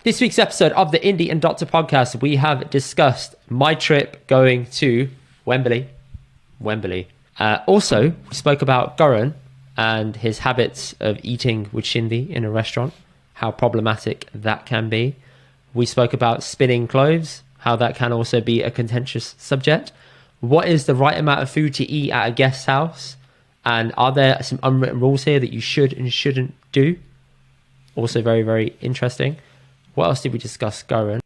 This week's episode of the Indy and Doctor podcast, we have discussed my trip going to Wembley. Also, we spoke about Karan and his habits of eating with Shindy in a restaurant, how problematic that can be. We spoke about spinning clothes, how that can also be a contentious subject. What is the right amount of food to eat at a guest house? And are there some unwritten rules here that you should and shouldn't do? Also very, very interesting. What else did we discuss, Karan?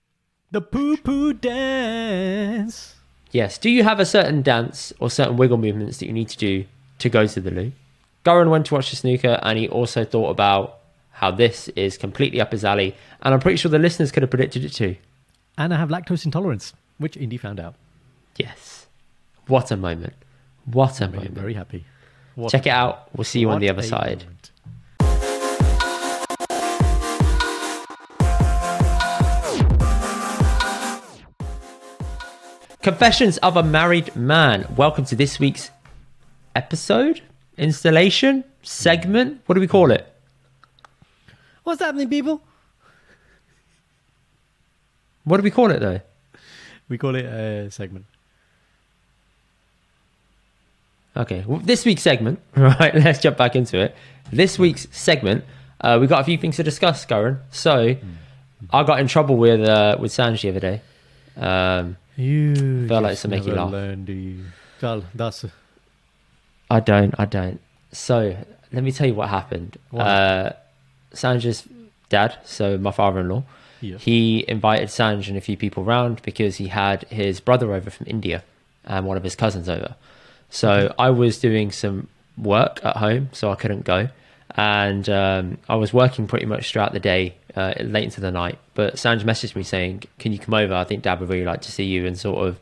The poo-poo dance. Yes. Do you have a certain dance or certain wiggle movements that you need to do to go to the loo? Karan went to watch the snooker and he also thought about how this is completely up his alley. And I'm pretty sure the listeners could have predicted it too. And I have lactose intolerance, which Indy found out. Yes. What a moment. What a moment. Very happy. Check it out. We'll see you on the other side. Moment. Confessions of a Married Man. Welcome to this week's episode, installation, segment. What do we call it? What's happening, people? What do we call it, though? We call it a segment. Okay, well, this week's segment, right, let's jump back into it. This week's segment, we got a few things to discuss, Karan. So, I got in trouble with Sanj the other day. You felt like it's to make you laugh. Learn, do you? Well, that's I don't. So, let me tell you what happened. Sanj's dad, so my father-in-law, he invited Sanj and a few people round because he had his brother over from India and one of his cousins over. So I was doing some work at home, so I couldn't go. And I was working pretty much throughout the day, late into the night. But Sanj messaged me saying, can you come over? I think Dad would really like to see you. And sort of,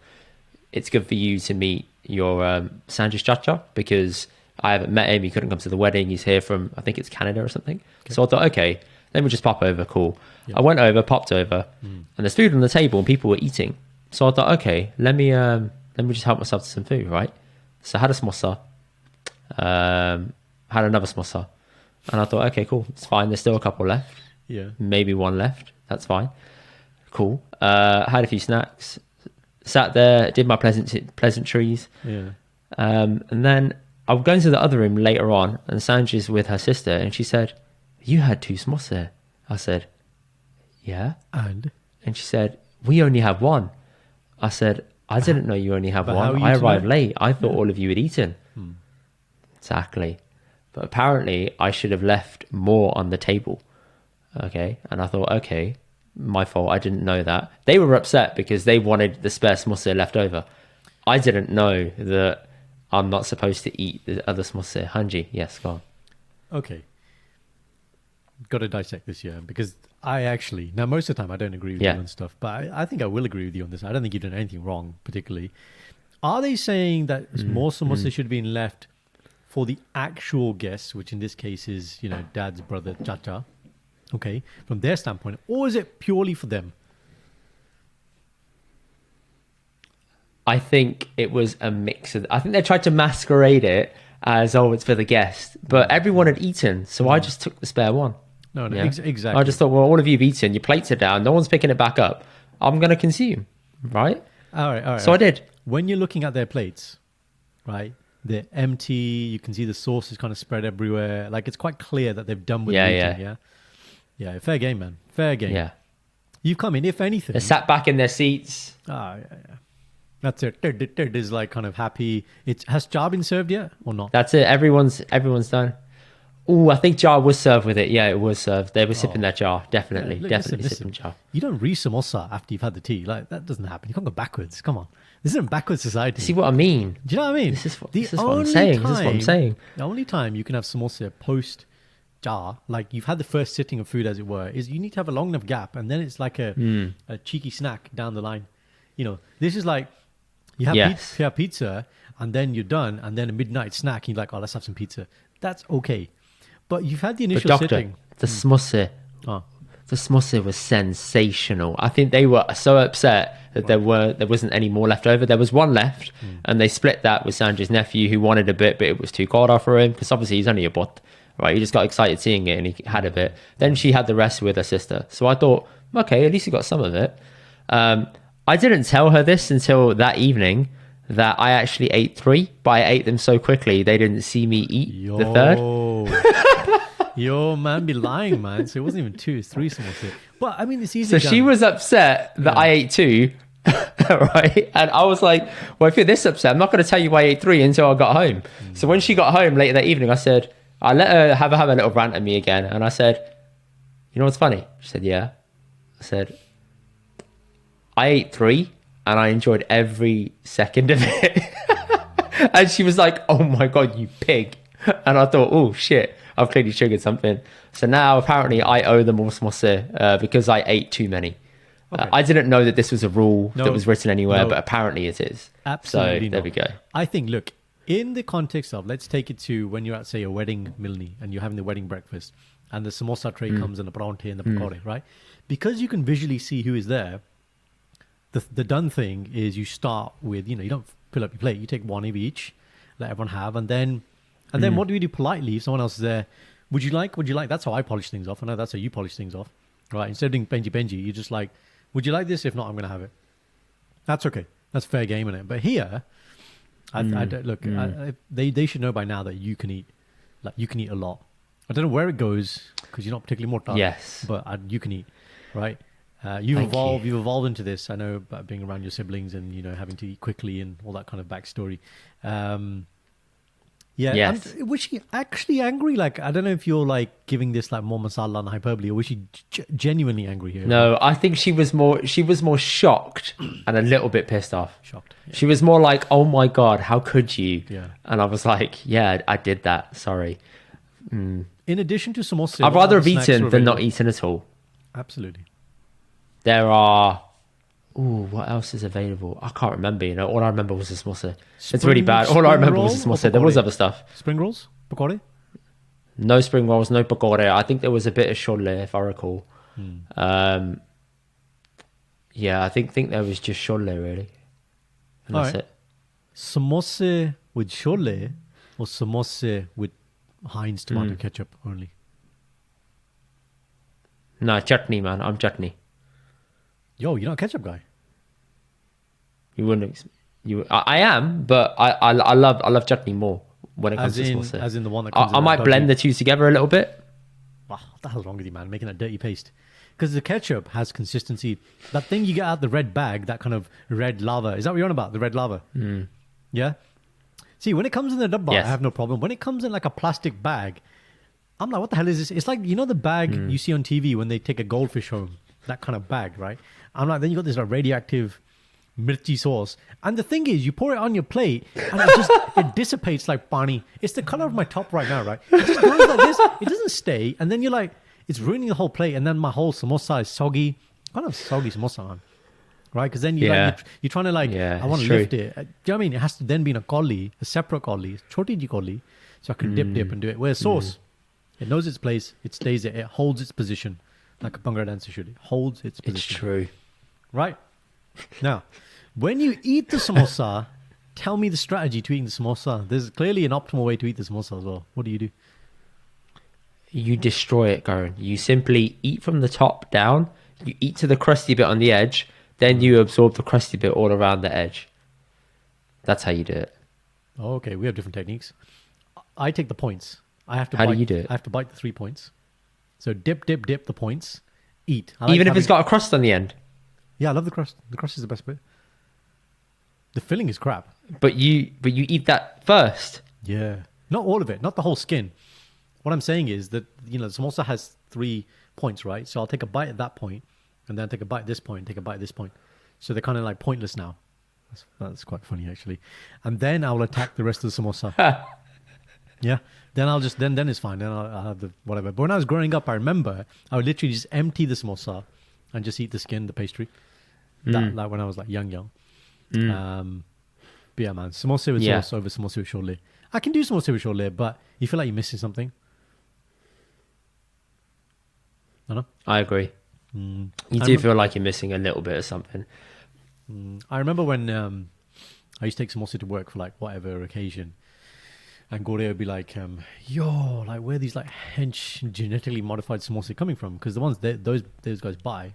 it's good for you to meet your Sanj's chacha because I haven't met him. He couldn't come to the wedding. He's here from, I think it's Canada or something. Okay. So I thought, okay, let me just pop over. Cool. Yep. I went over, popped over, and there's food on the table and people were eating. So I thought, okay, let me just help myself to some food, right? So I had a samosa, had another samosa, and I thought, okay, cool, it's fine. There's still a couple left. Yeah. Maybe one left. That's fine. Cool. Had a few snacks, sat there, did my pleasantries. Yeah. And then I was going to the other room later on, and Sanj is with her sister, and she said, you had 2 samoseh. I said, yeah. And she said, we only have one. I said, I didn't know you only have one. I arrived late. I thought all of you had eaten. Exactly. But apparently I should have left more on the table. Okay. And I thought, okay, my fault. I didn't know that. They were upset because they wanted the spare samosa left over. I didn't know that I'm not supposed to eat the other samosa. Hanji, yes, go on. Okay. Got to dissect this here because now most of the time I don't agree with you on stuff, but I think I will agree with you on this. I don't think you've done anything wrong particularly. Are they saying that more samosa should have been left for the actual guests, which in this case is, dad's brother, chacha, okay, from their standpoint, or is it purely for them? I think it was a mix of, I think they tried to masquerade it as, oh, it's for the guest, but everyone had eaten, so I just took the spare one. No, yeah? Exactly. I just thought, well, all of you have eaten, your plates are down, no one's picking it back up. I'm going to consume, right? All right. So I did. When you're looking at their plates, right, they're empty, you can see the sauce is kind of spread everywhere. Like, it's quite clear that they've done with eating, Yeah, fair game, man. Fair game. Yeah. You've come in, if anything. They sat back in their seats. Yeah. That's it. It is like kind of happy. Has jar been served yet or not? That's it. Everyone's done. Oh, I think jar was served with it. Yeah, it was served. They were sipping that jar. Definitely. Definitely sipping jar. You don't re-samosa after you've had the tea. Like, that doesn't happen. You can't go backwards. Come on. This isn't backward society. See what I mean? Do you know what I mean? This is what I'm saying. This is what I'm saying. The only time you can have samosa post jar, like you've had the first sitting of food as it were, is you need to have a long enough gap, and then it's like a cheeky snack down the line. This is like you have pizza and then you're done, and then a midnight snack, and you're like, oh, let's have some pizza. That's okay. But you've had the initial sitting. The samosa. The samosa was sensational. I think they were so upset that there wasn't any more left over. There was one left, and they split that with Sanjay's nephew, who wanted a bit, but it was too cold for him because obviously he's only a bot, right? He just got excited seeing it, and he had a bit. Then she had the rest with her sister. So I thought, okay, at least you got some of it. I didn't tell her this until that evening that I actually ate 3, but I ate them so quickly they didn't see me eat the third. Yo, man, be lying, man. So it wasn't even 2, it's 3 samosa. But I mean, it's easy. So she was upset that I ate 2, right? And I was like, well, if you're this upset, I'm not going to tell you why I ate 3 until I got home. So when she got home later that evening, I let her have a little rant at me again. And I said, you know what's funny? She said, yeah. I said, I ate 3 and I enjoyed every second of it. And she was like, oh my God, you pig. And I thought, oh shit, I've clearly triggered something. So now apparently I owe them all samoseh because I ate too many. Okay. I didn't know that this was a rule that was written anywhere, but apparently it is. Absolutely. So there we go. I think, look, in the context of, let's take it to when you're at, say, a wedding milni and you're having the wedding breakfast and the samosa tray comes and the parathe and the pakore, right? Because you can visually see who is there, the done thing is you start with, you don't fill up your plate. You take one of each, let everyone have, and then what do you do politely if someone else is there? Would you like? That's how I polish things off. I know that's how you polish things off, right? Instead of doing benji, you're just like, would you like this? If not, I'm going to have it. That's okay. That's fair game in it. But here, they should know by now that you can eat, you can eat a lot. I don't know where it goes because you're not particularly more tough. Yes, but you can eat, right? You've evolved into this. I know about being around your siblings and having to eat quickly and all that kind of backstory. Yes. And was she actually angry? Like, I don't know if you're like giving this like more masala and hyperbole, or was she genuinely angry here? No, I think she was more shocked and a little bit pissed off. Shocked. Yeah. She was more like, "Oh my God, how could you?" Yeah. And I was like, "Yeah, I did that. Sorry." In addition to samosa, I'd rather have eaten than not eaten at all. Absolutely. There are. Ooh, what else is available? I can't remember. All I remember was the samosa. It's really bad. All I remember was the samosa. There was other stuff. Spring rolls, pakore. No spring rolls, no pakore. I think there was a bit of chole, if I recall. Yeah, I think there was just chole really, and that's it. Samosa with chole or samosa with Heinz tomato ketchup only? No, chutney, man. I'm chutney. Yo, you're not a ketchup guy. You wouldn't. I am, but I love chutney more when it comes to samosa. As in the one that comes. I might blend the two together a little bit. Wow, what the hell's wrong with you, man? Making that dirty paste. Because the ketchup has consistency. That thing you get out the red bag, that kind of red lava. Is that what you're on about? The red lava? Yeah? See, when it comes in the dabba, yes. I have no problem. When it comes in like a plastic bag, I'm like, what the hell is this? It's like, the bag you see on TV when they take a goldfish home. That kind of bag, right? I'm like, then you got this like radioactive mirchi sauce. And the thing is, you pour it on your plate and it dissipates like pani. It's the color of my top right now, right? It just goes like this. It doesn't stay. And then you're like, it's ruining the whole plate. And then my whole samosa is soggy. Kind of soggy samosa, man. Right? Because then you're trying to I want to lift it. Do you know what I mean? It has to then be in a kolli, a separate kolli, choti ji kolli, so I can dip and do it. Whereas sauce, it knows its place. It stays there. It holds its position. Like a Bhangra dancer should. It holds its position. It's true. Right. Now, when you eat the samosa, tell me the strategy to eating the samosa. There's clearly an optimal way to eat the samosa as well. What do you do? You destroy it, Karan. You simply eat from the top down. You eat to the crusty bit on the edge. Then you absorb the crusty bit all around the edge. That's how you do it. Oh, okay. We have different techniques. I take the points. How do you do it? I have to bite the 3 points. So dip the points. Eat. Even if it's got a crust on the end? Yeah, I love the crust. The crust is the best bit. The filling is crap. But you eat that first? Yeah. Not all of it. Not the whole skin. What I'm saying is that, the samosa has 3 points, right? So I'll take a bite at that point, and then take a bite at this point, take a bite at this point. So they're kind of like pointless now. That's quite funny, actually. And then I'll attack the rest of the samosa. Yeah. Then I'll just, then it's fine. Then I'll have the whatever. But when I was growing up, I remember I would literally just empty the samosa and just eat the skin, the pastry. Like when I was like young. But yeah, man, samosa with sauce over samosa with chole. I can do samosa with chole, but you feel like you're missing something. I know. I agree. You do feel like you're missing a little bit of something. I remember when I used to take samosa to work for like whatever occasion. And Gore would be like, yo, like where are these like hench genetically modified samosa coming from? Because the ones those guys buy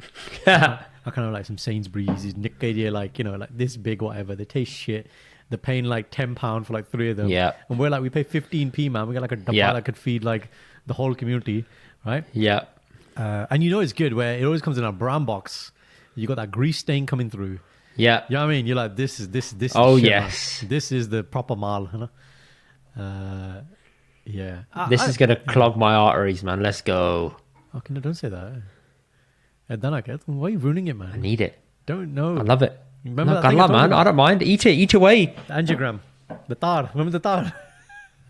are kind of like some Sainsbury's, these Nick idea, like, you know, like this big, whatever. They taste shit. They're paying like £10 for like 3 of them. Yeah. And we're like, we pay 15p, man. We got like a dabba that could feed like the whole community, right? Yeah. And you know it's good where it always comes in a brown box. You got that grease stain coming through. Yeah. You know what I mean? You're like, this is Oh, shit, yes. man. This is the proper mal, you know? Yeah. This is going to clog my arteries, man. Let's go. Okay, no, don't say that. Why are you ruining it, man? I need it. Don't know. I love it. Remember no, that thing I told man. you I don't mind. Eat it. Eat away. The angiogram. The tar. Remember the tar?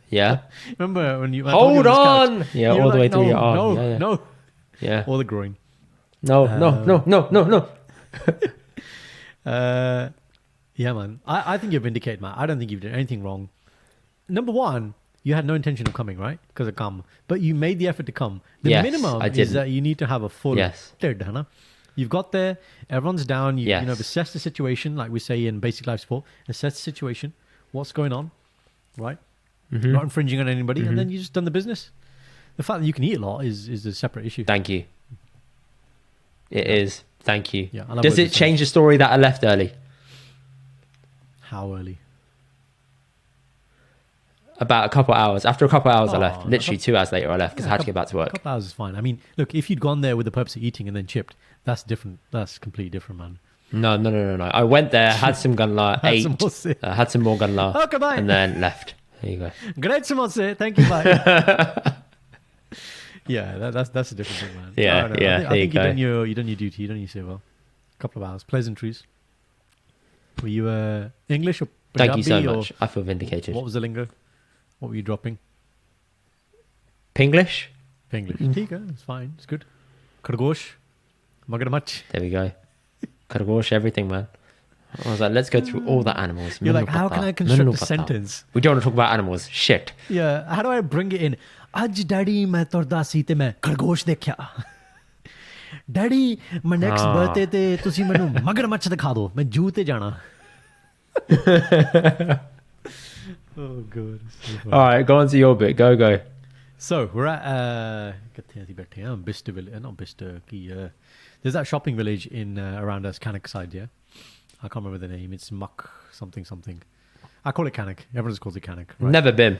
Yeah. Remember when you... Hold on. Yeah, all the way through your arm. No, no. Yeah. Or the groin. No. Yeah, man. I think you're vindicated, man. I don't think you've done anything wrong. Number one, you had no intention of coming, right? Because of come. But you made the effort to come. The minimum is that you need to have a full... Yes. You've got there, everyone's down, you know, Yes. assess the situation, like we say in basic life support, assess the situation, what's going on, right? Mm-hmm. Not infringing on anybody, and then you just done the business. The fact that you can eat a lot is a separate issue. Thank you. It is. Thank you. Yeah, I love Does what it you're change the story that I left early? How early? About a couple of hours. After a couple of hours, I left. no, Literally 2 hours later, I left because I had to get back to A work. couple hours is fine. I mean, look, if you'd gone there with the purpose of eating and then chipped, that's different. That's completely different, man. No. I went there, had some gunla, ate, Samoseh. had some more gunla, Okay, bye. and then left. There you go. Great Samoseh. Thank you, bye. Yeah, that's a different thing, man. Yeah, No, yeah, I there think you go. you done your duty. You done your civil. A couple of hours. Pleasantries. Were you English or Thank you so Punjabi, or much. I feel vindicated. what was the lingo? What were you dropping? Pinglish? English. Tika, it's fine. It's good. Khargosh. Magarmach. There we go. Khargosh, everything, man. I was like, let's go through all the animals. You're like, how can I construct a sentence? We don't want to talk about animals. Shit. Yeah, how do I bring it in? Aj daddy मैं तुरदा सी ते मैं खरगोश देखया. Daddy, my next birthday te ਤੁਸੀਂ ਮੈਨੂੰ ਮਗਰਮੱਛ ਦਿਖਾ ਦਿਓ. ਮੈਂ ਜੂ ਤੇ ਜਾਣਾ. Oh god. So all right, go on to your bit. Go. So we're at Bicester village, not Bicester. There's that shopping village in around us, Cannock side. Yeah, I can't remember the name. It's Muck something. I call it Cannock. Everyone just calls it Cannock. Right? Never been.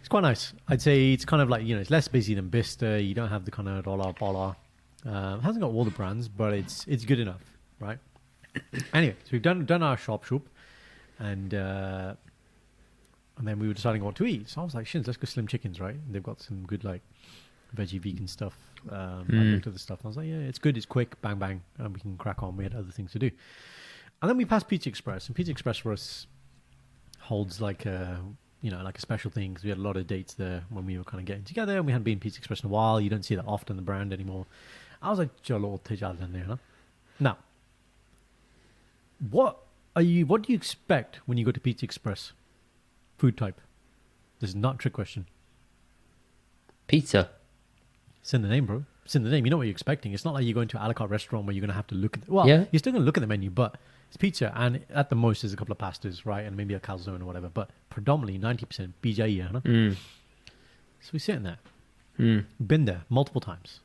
It's quite nice. I'd say it's kind of like, you know, it's less busy than Bicester. You don't have the kind of dollar bola. It hasn't got all the brands, but it's good enough, right? Anyway, so we've done our shop, and then we were deciding what to eat. So I was like, shit, let's go Slim Chickens, right? They've got some good like veggie vegan stuff. I looked at the stuff and I was like, yeah, it's good, it's quick, bang bang, and we can crack on. We had other things to do. And then we passed Pizza Express, and Pizza Express for us holds like a, you know, like a special thing, because we had a lot of dates there when we were kind of getting together, and we hadn't been Pizza Express in a while. You don't see that often, the brand anymore. I was like, chalo there. Now, what do you expect when you go to Pizza Express? Food type. This is not a trick question. Pizza. It's in the name, bro. It's in the name. You know what you're expecting. It's not like you're going to an a la carte restaurant where you're going to have to look at... You're still going to look at the menu, but it's pizza, and at the most there's a couple of pastas, right? And maybe a calzone or whatever, but predominantly 90% bijaiya, huh? So we're sitting there. Been there multiple times.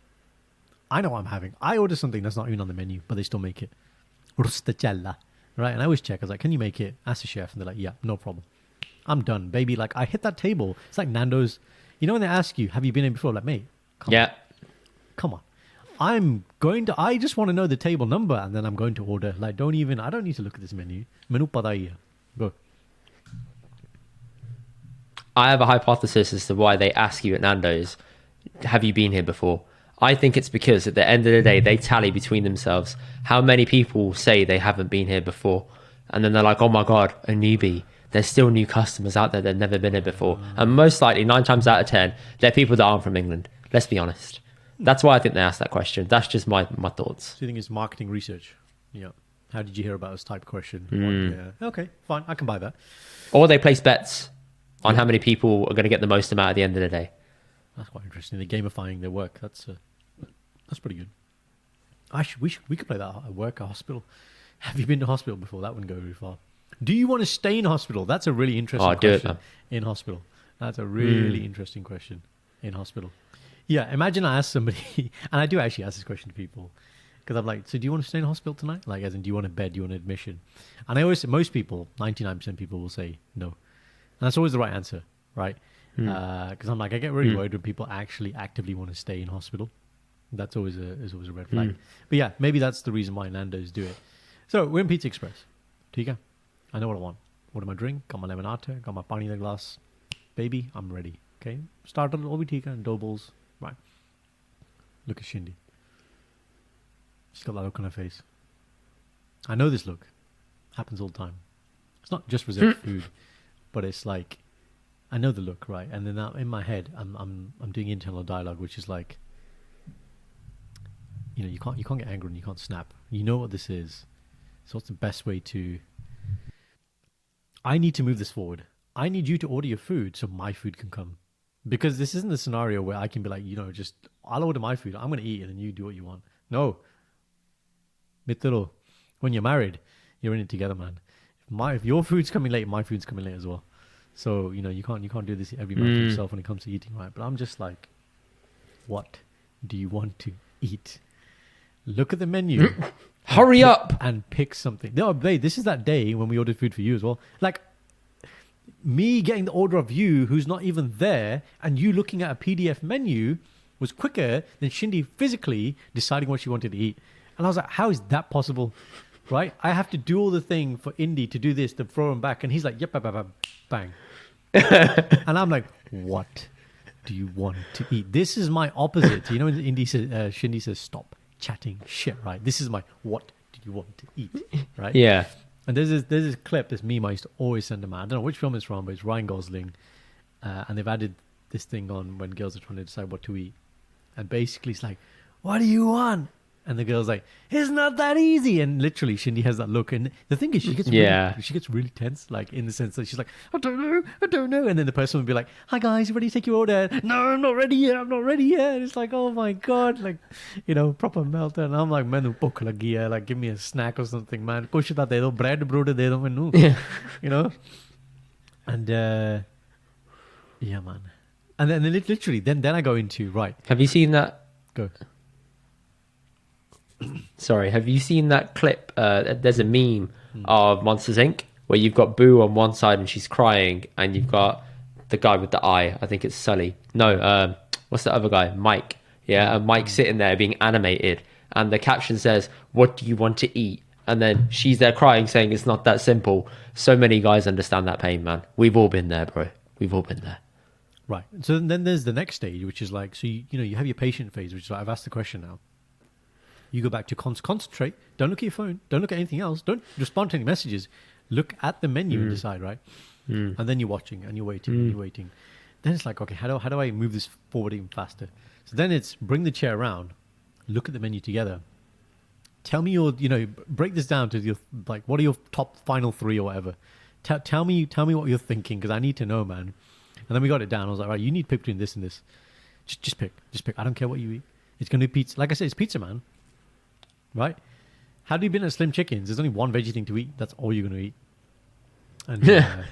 I know what I'm having. I order something that's not even on the menu, but they still make it. Rustachella. Right? And I always check. I was like, can you make it? Ask the chef. And they're like, yeah, no problem. I'm done, baby. Like, I hit that table. It's like Nando's. You know when they ask you, have you been in before? Like, mate, come on. I just want to know the table number, and then I'm going to order. Like, I don't need to look at this menu. Menu pada hi hai. Go. I have a hypothesis as to why they ask you at Nando's, have you been here before? I think it's because at the end of the day, they tally between themselves how many people say they haven't been here before. And then they're like, oh my God, a newbie. There's still new customers out there that have never been here before. And most likely, 9 times out of 10, they're people that aren't from England. Let's be honest. That's why I think they asked that question. That's just my thoughts. So you think it's marketing research? Yeah. How did you hear about us type question? Yeah. Okay, fine. I can buy that. Or they place bets on how many people are going to get the most amount at the end of the day. That's quite interesting. They're gamifying their work. That's pretty good. We could play that at work, at hospital. Have you been to hospital before? That wouldn't go very far. Do you want to stay in hospital? That's a really interesting question. Do it, man. In hospital. That's a really interesting question in hospital. Yeah, imagine I ask somebody, and I do actually ask this question to people, because I'm like, so do you want to stay in hospital tonight? Like, as in, do you want a bed? Do you want an admission? And I always say, most people, 99% of people will say no. And that's always the right answer, right? Because I'm like, I get really worried when people actually actively want to stay in hospital. That's always a red flag. But yeah, maybe that's the reason why Nando's do it. So we're in Pizza Express. Tika, I know what I want. What am I drink? Got my lemonade, got my pani in the glass. Baby, I'm ready. Okay, started all with Tika and dough balls. Right. Look at Shindy. She's got that look on her face. I know this look. Happens all the time. It's not just reserved food, but it's like, I know the look, right? And then now in my head, I'm doing internal dialogue, which is like, you know, you can't get angry and you can't snap. You know what this is. So what's the best way to? I need to move this forward. I need you to order your food so my food can come, because this isn't the scenario where I can be like, you know, just I'll order my food. I'm going to eat it and you do what you want. No. Mitro, when you're married, you're in it together, man. If your food's coming late, my food's coming late as well. So, you know, you can't do this every man for himself when it comes to eating, right? But I'm just like, what do you want to eat? Look at the menu. Hurry up and pick something. No, babe, this is that day when we ordered food for you as well. Like, me getting the order of you who's not even there and you looking at a PDF menu was quicker than Shindy physically deciding what she wanted to eat. And I was like, how is that possible? Right? I have to do all the thing for Indy to do this, to throw him back. And he's like, yep, bang. And I'm like, what do you want to eat? This is my opposite. You know, when Indy says, Shindy says, stop chatting shit, right? This is my, what do you want to eat? Right? Yeah. And there's this clip, this meme I used to always send them out. I don't know which film it's from, but it's Ryan Gosling. And they've added this thing on when girls are trying to decide what to eat. And basically it's like, what do you want? And the girl's like, it's not that easy. And literally Shindy has that look. And the thing is, she gets really tense, like in the sense that she's like, I don't know. And then the person would be like, hi guys, you ready to take your order? No, I'm not ready yet. And it's like, oh my God, like, you know, proper meltdown. And I'm like, menu bhukh lagi hai, like give me a snack or something, man. Kuch ta de do, bread broda de do mainu. You know? And yeah, man. And then literally, then I go into, right. Have you seen that? Go. Sorry, have you seen that clip? There's a meme of Monsters Inc. where you've got Boo on one side and she's crying, and you've got the guy with the eye. I think it's Sully. No, what's the other guy? Mike. Yeah, and Mike's sitting there being animated, and the caption says, "What do you want to eat?" And then she's there crying, saying it's not that simple. So many guys understand that pain, man. We've all been there, bro. We've all been there. Right. So then there's the next stage, which is like, so you know, you have your patient phase, which is like, I've asked the question now. You go back to concentrate. Don't look at your phone. Don't look at anything else. Don't respond to any messages. Look at the menu and decide, right? And then you're watching and you're waiting and you're waiting. Then it's like, okay, how do I move this forward even faster? So then it's bring the chair around, look at the menu together. Tell me your, you know, break this down to your, like, what are your top final three or whatever? Tell me what you're thinking, because I need to know, man. And then we got it down. I was like, right, you need to pick between this and this. Just pick. I don't care what you eat. It's going to be pizza. Like I said, it's pizza, man. Right? Had you been at Slim Chickens, there's only one veggie thing to eat. That's all you're going to eat. And yeah,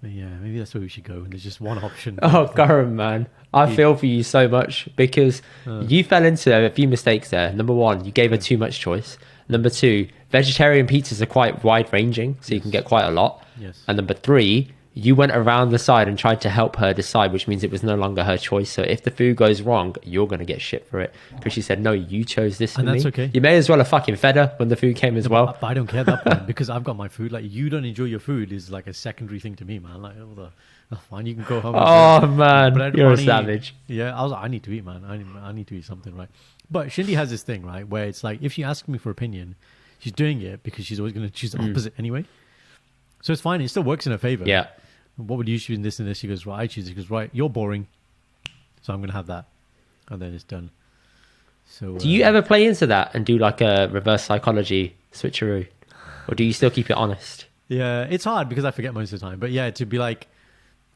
maybe that's where we should go. And there's just one option. Oh, Karan, man. I feel for you so much, because you fell into a few mistakes there. Number one, you gave her too much choice. Number two, vegetarian pizzas are quite wide-ranging, so you can get quite a lot. Yes. And number three, you went around the side and tried to help her decide, which means it was no longer her choice. So if the food goes wrong, you're going to get shit for it, because she said, no, you chose this for me. That's okay. You may as well have fucking fed her when the food came as well. But I don't care at that point, because I've got my food. Like, you don't enjoy your food is like a secondary thing to me, man. Like, fine, you can go home. Oh, man, you're a savage. Yeah, I was like, I need to eat, man. I need to eat something, right? But Shindy has this thing, right, where it's like, if she asks me for opinion, she's doing it because she's always going to choose the opposite anyway. So it's fine. It still works in her favor. Yeah. What would you choose in this and this? She goes, right, I choose it. She goes, right, you're boring, so I'm going to have that. And then it's done. So do you ever play into that and do like a reverse psychology switcheroo? Or do you still keep it honest? Yeah, it's hard because I forget most of the time. But yeah, to be like,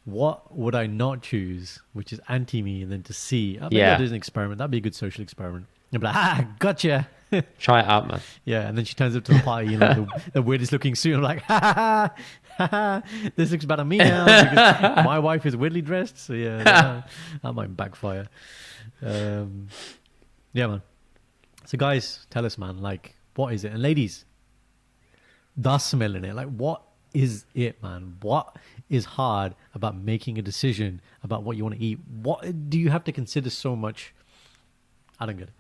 what would I not choose, which is anti me, and then to see, maybe I'll do an experiment. That'd be a good social experiment. You'd be like, gotcha. Try it out, man. Yeah, and then she turns up to the party in like the weirdest looking suit. I'm like, this looks better than me now because my wife is weirdly dressed. So yeah, that might backfire. Yeah, man. So guys, tell us, man, like, what is it? And ladies, the smell in it. Like, what is it, man? What is hard about making a decision about what you want to eat? What do you have to consider so much? I don't get it.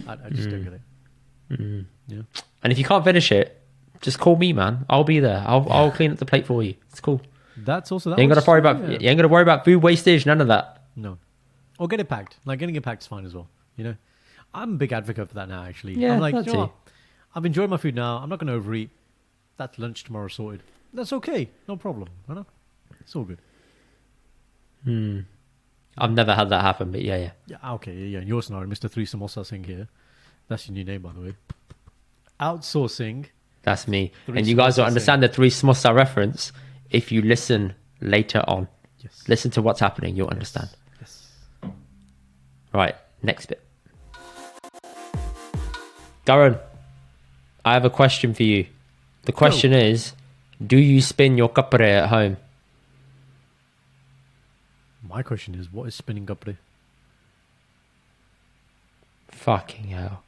I just don't get it. Yeah. And if you can't finish it, just call me, man. I'll be there. I'll clean up the plate for you. It's cool. That's also that. You ain't gotta worry about food wastage. None of that. No. Or get it packed. Like, getting it packed is fine as well. You know, I'm a big advocate for that now. Actually, Yeah, I'm like, that you know too. what? I've enjoyed my food now. I'm not going to overeat. That's lunch tomorrow sorted. That's okay. No problem. I know. It's all good. I've never had that happen, but yeah. Yeah. Okay. Yeah. In your scenario, Mr. 3 Samoseh Singh here. That's your new name, by the way. Outsourcing. That's me. Three And you guys will Samoseh understand the 3 Samoseh reference if you listen later on. Yes. Listen to what's happening. You'll understand. Yes. Right. Next bit. Karan, I have a question for you. The question is, do you spin your kapre at home? My question is, what is spinning kapre? Fucking hell.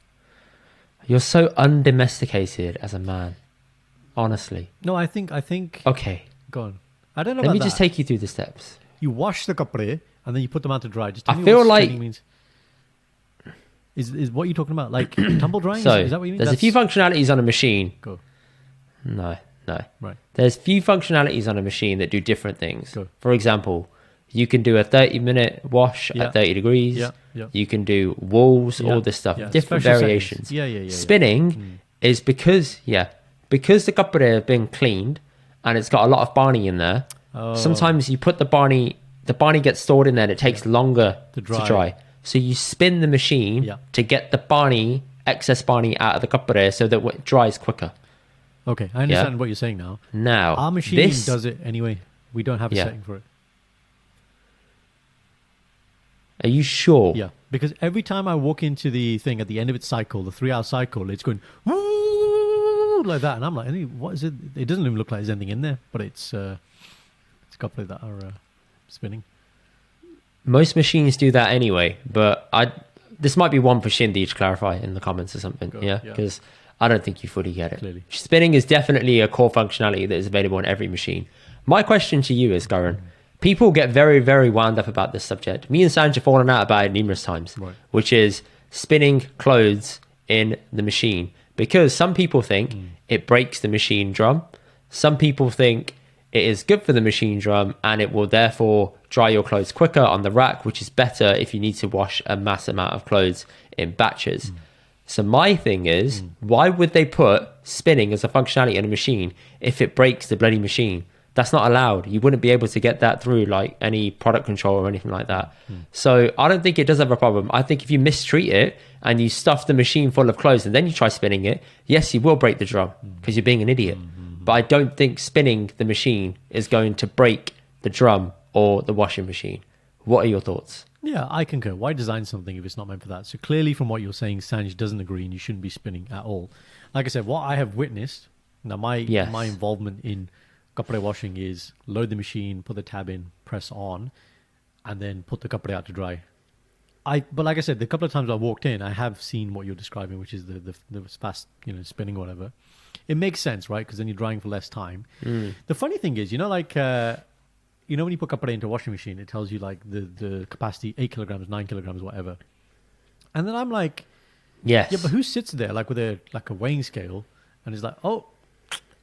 You're so undomesticated as a man. Honestly. No, I think. Okay. Go on. I don't know. Let about me just that. take you through the steps. You wash the kapre and then you put them out to dry. Just tell I me feel what like- spinning means. Is what you're talking about? Like tumble drying? So, Is that what you mean? there's a few functionalities on a machine. Go. No. Right. There's few functionalities on a machine that do different things. Go. For example, you can do a 30-minute wash Yeah. at 30 degrees. Yeah. You can do walls, Yeah. all this stuff, Yeah. different Special variations. settings. Yeah. Spinning is because the kapre have been cleaned and it's got a lot of barney in there. Oh. Sometimes you put the barney gets stored in there and it takes longer To to dry. dry. So you spin the machine Yeah. to get the excess barney out of the kapre so that it dries quicker. Okay, I understand what you're saying now. Now, Our machine does it anyway. We don't have a setting for it. Are you sure? Yeah, because every time I walk into the thing at the end of its cycle, the 3-hour cycle, it's going woo like that, and I'm like, what is it? It doesn't even look like there's anything in there, but it's a couple that are spinning. Most machines do that anyway, but this might be one for Shindy to clarify in the comments or something. Yeah. Because I don't think you fully get it. Clearly. Spinning is definitely a core functionality that is available on every machine. My question to you is, Karan, people get very, very wound up about this subject. Me and Sanj have fallen out about it numerous times, Right. which is spinning clothes in the machine. Because some people think it breaks the machine drum. Some people think it is good for the machine drum and it will therefore dry your clothes quicker on the rack, which is better if you need to wash a mass amount of clothes in batches. So my thing is, why would they put spinning as a functionality in a machine if it breaks the bloody machine? That's not allowed. You wouldn't be able to get that through like any product control or anything like that. So I don't think it does have a problem. I think if you mistreat it and you stuff the machine full of clothes and then you try spinning it, yes, you will break the drum because you're being an idiot. But I don't think spinning the machine is going to break the drum or the washing machine. What are your thoughts? Yeah, I concur. Why design something if it's not meant for that? So clearly from what you're saying, Sanj doesn't agree and you shouldn't be spinning at all. Like I said, what I have witnessed, now my involvement in kapre washing is load the machine, put the tab in, press on, and then put the kapre out to dry. But like I said, the couple of times I walked in, I have seen what you're describing, which is the fast, spinning or whatever. It makes sense, right? Because then you're drying for less time. The funny thing is, like, when you put kapre into a washing machine, it tells you like the capacity, 8 kilograms, 9 kilograms, whatever. And then I'm like, yes. Yeah, but who sits there like with a weighing scale and is like,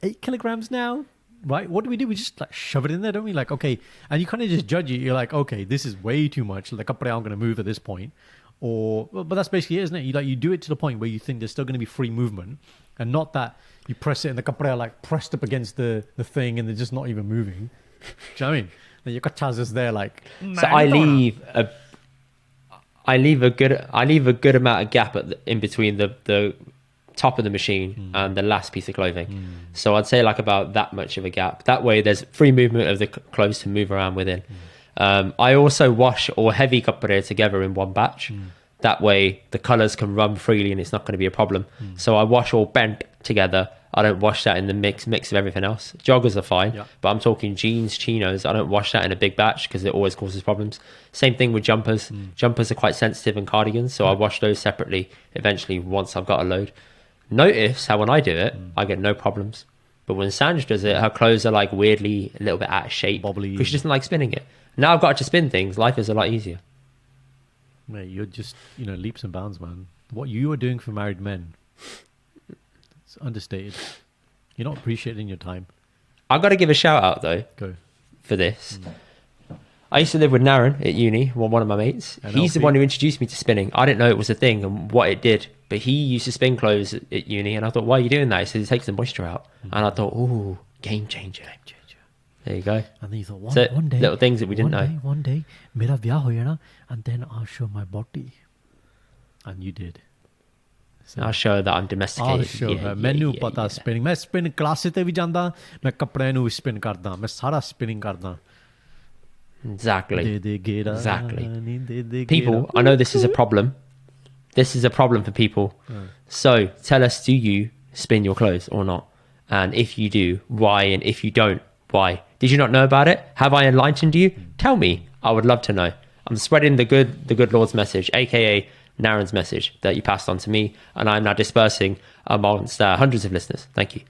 8 kilograms now? Right? What do? We just like shove it in there, don't we? Like, okay. And you kind of just judge it. You're like, okay, this is way too much. Like, I'm going to move at this point. But that's basically it, isn't it? You do it to the point where you think there's still going to be free movement and not that you press it and the kapre like pressed up against the thing and they're just not even moving. Do you know what I mean? Then your kachas is there like. So I leave a good amount of gap in between the top of the machine and the last piece of clothing. So I'd say like about that much of a gap. That way there's free movement of the clothes to move around within. I also wash all heavy kapre together in one batch. That way the colors can run freely and it's not going to be a problem. So I wash all bent together. I don't wash that in the mix of everything else. Joggers are fine, but I'm talking jeans, chinos. I don't wash that in a big batch because it always causes problems. Same thing with jumpers. Jumpers are quite sensitive, and cardigans, so I wash those separately eventually once I've got a load. Notice how when I do it, I get no problems. But when Sanj does it, her clothes are like weirdly a little bit out of shape, bobbly, because she doesn't like spinning it. Now I've got to spin things. Life is a lot easier. Mate, you're just, leaps and bounds, man. What you are doing for married men, it's understated. You're not appreciating your time. I've got to give a shout out, though, for this. I used to live with Naren at uni, one of my mates. He's the one who introduced me to spinning. I didn't know it was a thing and what it did. But he used to spin clothes at uni, and I thought, why are you doing that? He said it takes the moisture out. And I thought, ooh, game changer. There you go. And then you thought, one day, little things that we didn't know. One day, mera vyah ho jana, and then I'll show my body. And you did. So, I'll show her that I'm domesticated. I'll show her. ਮੈਨੂੰ ਪਤਾ spinning. ਮੈਂ spin class ਤੇ ਵੀ ਜਾਂਦਾ, ਮੈਂ ਕੱਪੜਿਆਂ ਨੂੰ ਵੀ spin ਕਰਦਾ, ਮੈਂ ਸਾਰਾ spinning ਕਰਦਾ. Exactly. People, I know this is a problem. This is a problem for people. So tell us, do you spin your clothes or not? And if you do, why? And if you don't, why? Did you not know about it? Have I enlightened you? Tell me. I would love to know. I'm spreading the good Lord's message, aka Naren's message that you passed on to me, and I'm now dispersing amongst hundreds of listeners. Thank you.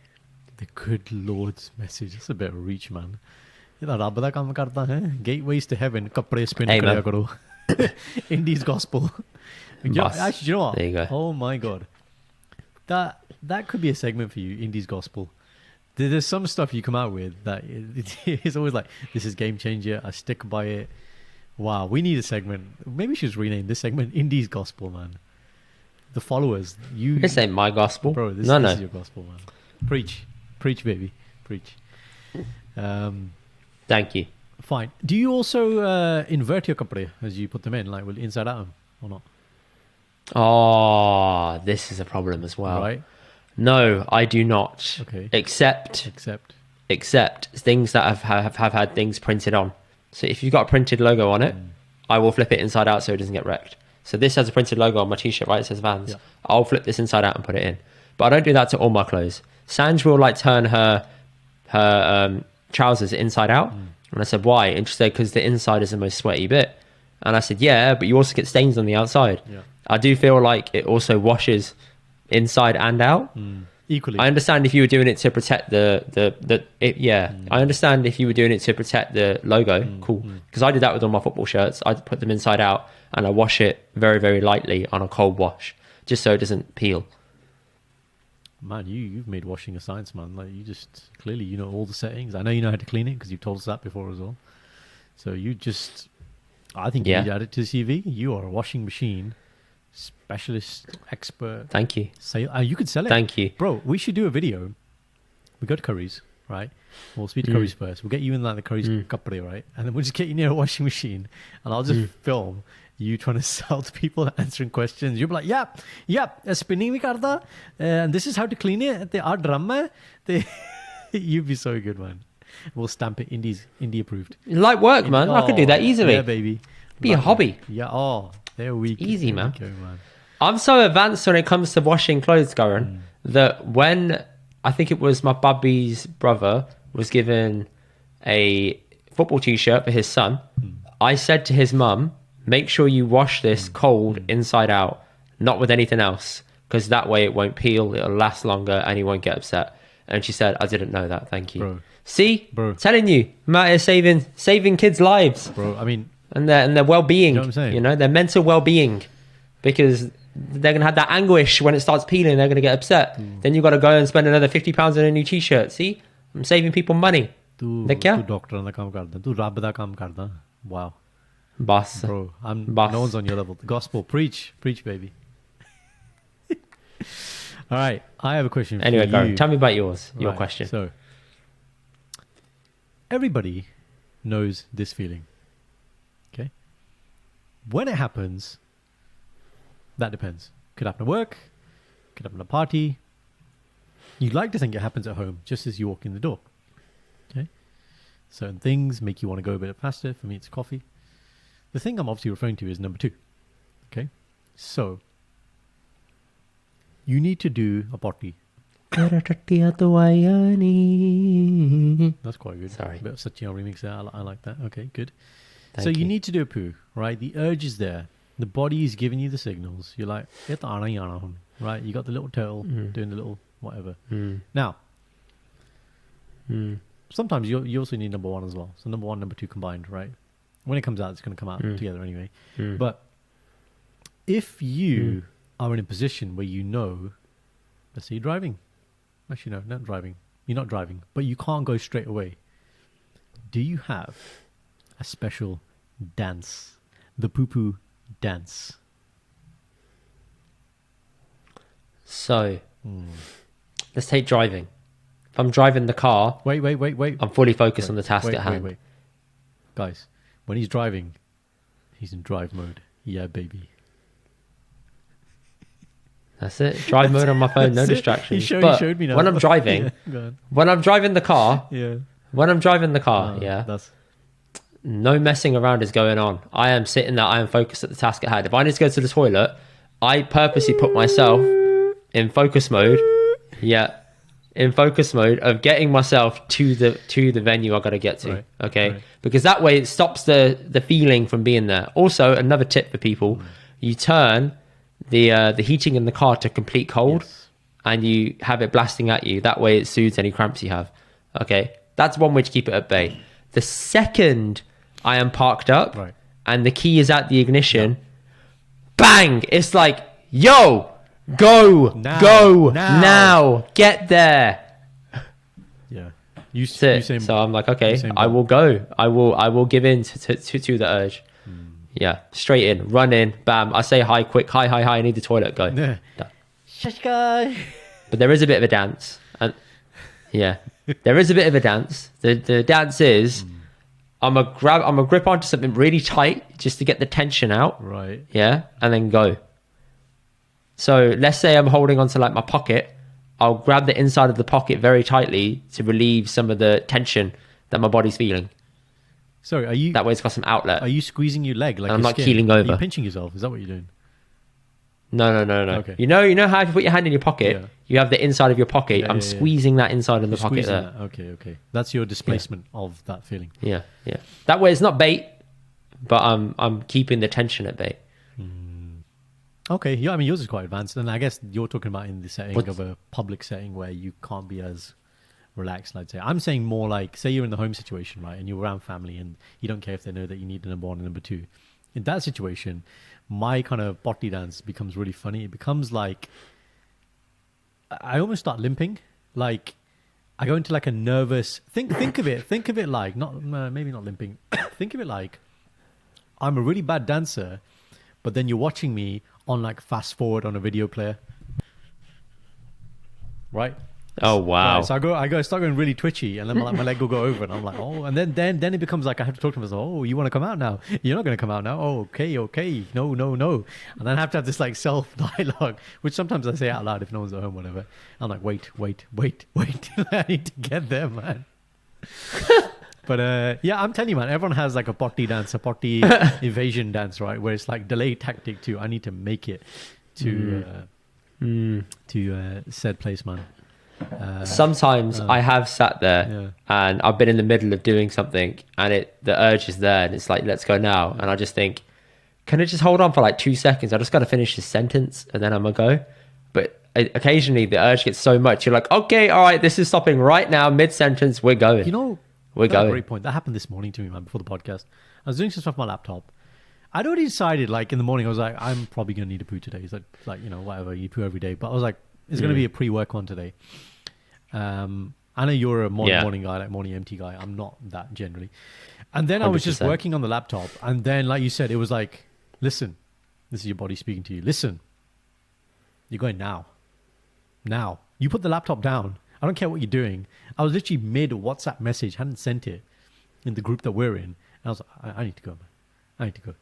The good Lord's message. That's a bit of a reach, man. ਰੱਬ ਦਾ ਕੰਮ ਕਰਦਾ ਹੈ gateways to heaven ਕੱਪੜੇ spin ਕਰਿਆ ਕਰੋ Indy's gospel. Actually, you know what? There you go. Oh my god, that could be a segment for you, Indy's gospel. There's some stuff you come out with that it's always like, this is game changer, I stick by it. Wow, we need a segment. Maybe we should just rename this segment Indy's gospel, man. The followers, this ain't my gospel, bro. This is your gospel, man. Preach baby, preach. Thank you. Fine. Do you also invert your kapde as you put them in, like inside out or not? Oh, this is a problem as well. Right? No, I do not. Okay. Except things that have had things printed on. So if you've got a printed logo on it, I will flip it inside out so it doesn't get wrecked. So this has a printed logo on my t-shirt, right? It says Vans. Yeah. I'll flip this inside out and put it in. But I don't do that to all my clothes. Sanj will like turn her trousers inside out. And I said, why? And she said, because the inside is the most sweaty bit. And I said, yeah, but you also get stains on the outside. Yeah. I do feel like it also washes inside and out. Equally. I understand if you were doing it to protect I understand if you were doing it to protect the logo. Cool. Because I did that with all my football shirts. I put them inside out and I wash it very, very lightly on a cold wash, just so it doesn't peel. Man, you've made washing a science, man. Like, you just, clearly you know all the settings. I know you know how to clean it because you've told us that before as well. So you just, I think you need to add it to the CV. You are a washing machine specialist, expert. Thank you. You could sell it. Thank you. Bro, we should do a video. We go to Curry's, right? We'll speak to Curry's first. We'll get you in like the Curry's kapde, right? And then we'll just get you near a washing machine and I'll just film you trying to sell to people, answering questions. You'll be like, yep, spinning bhi karda, and this is how to clean it. They are drum hai. You'd be so good, man. We'll stamp it. Indy approved. Light work, man. I could do that easily. Yeah, baby. Be a hobby. Yeah. Oh, there we go. Easy, man. Go, man. I'm so advanced when it comes to washing clothes, Karan, that when I think it was my bubby's brother was given a football t-shirt for his son, I said to his mum, make sure you wash this cold inside out, not with anything else, because that way it won't peel, it'll last longer, and he won't get upset. And she said, I didn't know that, thank you. Bro. See? Bro. Telling you, I'm out here saving kids' lives. Bro, I mean... And their well-being, you know what I'm saying? You know, their mental well-being. Because they're going to have that anguish when it starts peeling, they're going to get upset. Then you've got to go and spend another £50 on a new t-shirt. See? I'm saving people money. Tu doctor da kaam karda. Tu Rabb da kaam karda. Wow. Boss. Bro, no one's on your level. The gospel. Preach, baby. All right. I have a question for you. Anyway, Karan, tell me about your question. So, everybody knows this feeling. Okay? When it happens, that depends. Could happen at work, could happen at a party. You'd like to think it happens at home just as you walk in the door. Okay? Certain things make you want to go a bit faster. For me, it's coffee. The thing I'm obviously referring to is number 2. Okay? So, you need to do a potty. That's quite good. Sorry. A bit of Satya remix there. I like that. Okay, good. Thank so you you. need to do a poo, right? The urge is there. The body is giving you the signals. You're like, right? You got the little turtle doing the little whatever. Now, sometimes you also need number one as well. So number one, number two combined, right? When it comes out, it's going to come out together anyway. But if you are in a position where you know, let's say you're driving. Actually, no, not driving. You're not driving, but you can't go straight away. Do you have a special dance? The poo-poo dance. So, let's take driving. If I'm driving the car... Wait. I'm fully focused on the task at hand. Wait. Guys, when he's driving, he's in drive mode. Yeah, baby. That's it. Drive mode on my phone, no distractions. He showed me now. When I'm driving, when I'm driving the car, that's... no messing around is going on. I am sitting there. I am focused at the task at hand. If I need to go to the toilet, I purposely put myself in focus mode. Yeah, in focus mode of getting myself to the venue I got to get to. Right. Okay, right. Because that way it stops the feeling from being there. Also, another tip for people: you turn the heating in the car to complete cold, and you have it blasting at you. That way, it soothes any cramps you have. Okay, that's one way to keep it at bay. The second I am parked up and the key is at the ignition, bang! It's like, yo, go now, get there. Yeah, you say. So I'm like, okay, I will go. I will give in to the urge. Yeah, straight in, run in, bam. I say hi quick, hi. I need the toilet. Go. Done. But there is a bit of a dance, and there is a bit of a dance. The dance is. I'm gonna grip onto something really tight just to get the tension out. Right. Yeah, and then go. So let's say I'm holding onto like my pocket. I'll grab the inside of the pocket very tightly to relieve some of the tension that my body's feeling. Sorry, are you... That way it's got some outlet. Are you squeezing your leg like I'm not skin? keeling over. Are you pinching yourself? Is that what you're doing? No. Okay. You know how if you put your hand in your pocket, you have the inside of your pocket. I'm squeezing that inside of the pocket there. Okay. That's your displacement of that feeling. Yeah. That way it's not bait, but I'm keeping the tension at bay. Okay, yeah, I mean yours is quite advanced, and I guess you're talking about in the setting of a public setting where you can't be as relaxed. I'd say I'm saying more like, say you're in the home situation, right, and you're around family, and you don't care if they know that you need a number one and number two. In that situation, my kind of potty dance becomes really funny. It becomes like I almost start limping. Like I go into like a nervous think of it like maybe not limping. Think of it like I'm a really bad dancer, but then you're watching me on like fast forward on a video player, right? Oh wow! Right, so I start going really twitchy, and then my leg will go over, and I'm like, oh, and then it becomes like I have to talk to myself. Oh, you want to come out now? You're not going to come out now. Oh, okay, no, and then I have to have this like self dialogue, which sometimes I say out loud if no one's at home, whatever. I'm like, wait, I need to get there, man. But yeah, I'm telling you, man, everyone has like a potty dance, a potty evasion dance, right? Where it's like delay tactic too. I need to make it to said place, man. Sometimes I have sat there and I've been in the middle of doing something and the urge is there and it's like, let's go now. And I just think, can I just hold on for like 2 seconds? I just got to finish this sentence and then I'm going to go. But occasionally the urge gets so much. You're like, okay, all right, this is stopping right now. Mid-sentence, we're going. You know, we're going. That's a great point. That happened this morning to me, man, before the podcast. I was doing some stuff on my laptop. I'd already decided, like, in the morning, I was like, I'm probably going to need a poo today. It's like, you know, whatever, you poo every day. But I was like, it's going to be a pre-work one today. I know you're a morning guy, like morning MT guy. I'm not that generally. And then 100%. I was just working on the laptop. And then, like you said, it was like, listen, this is your body speaking to you. Listen, you're going now. Now. You put the laptop down. I don't care what you're doing. I was literally mid WhatsApp message, hadn't sent it in the group that we're in. And I was like, I need to go, man. I need to go.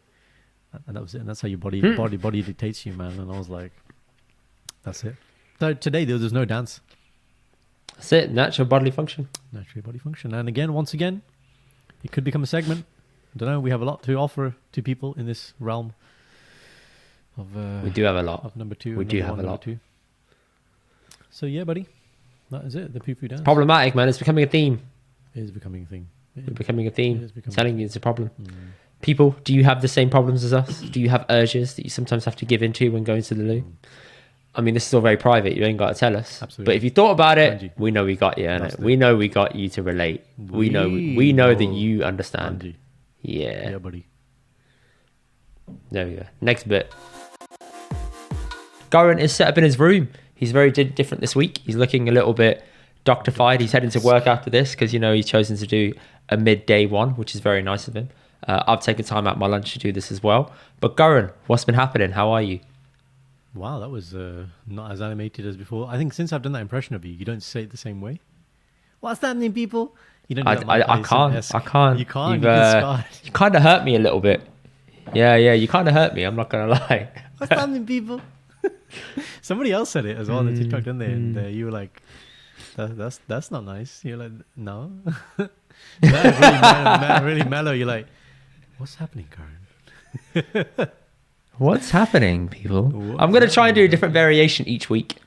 And that was it. And that's how your body dictates you, man. And I was like, that's it. So today there's no dance. That's it. Natural bodily function. Natural body function. And again, once again, it could become a segment. I don't know. We have a lot to offer to people in this realm. of we do have a lot. Of number 2. We do have a lot. 2. So yeah, buddy, that is it. The poo-poo dance. It's problematic, man. It's becoming a theme. It is becoming a thing. It's becoming a theme. I'm telling you, it's a problem. People, do you have the same problems as us? Do you have urges that you sometimes have to give into when going to the loo? I mean, this is all very private. You ain't got to tell us. Absolutely. But if you thought about it, Angie. we know we got you. We know we got you to relate. We know that you understand. Angie. Yeah, buddy. There we go. Next bit. Karan is set up in his room. He's very different this week. He's looking a little bit doctified. He's heading to work after this because, he's chosen to do a midday one, which is very nice of him. I've taken time out my lunch to do this as well. But Karan, what's been happening? How are you? Wow, that was not as animated as before. I think since I've done that impression of you, you don't say it the same way. What's happening, people? You don't. I can't. You can't. You kind of hurt me a little bit. Yeah. You kind of hurt me. I'm not gonna lie. What's happening, people? Somebody else said it as well on the TikTok, didn't they? And you were like, "That's not nice." You're like, "No." really mellow. You're like, "What's happening, Karan?" What's happening, people? I'm going to try and do a different variation each week.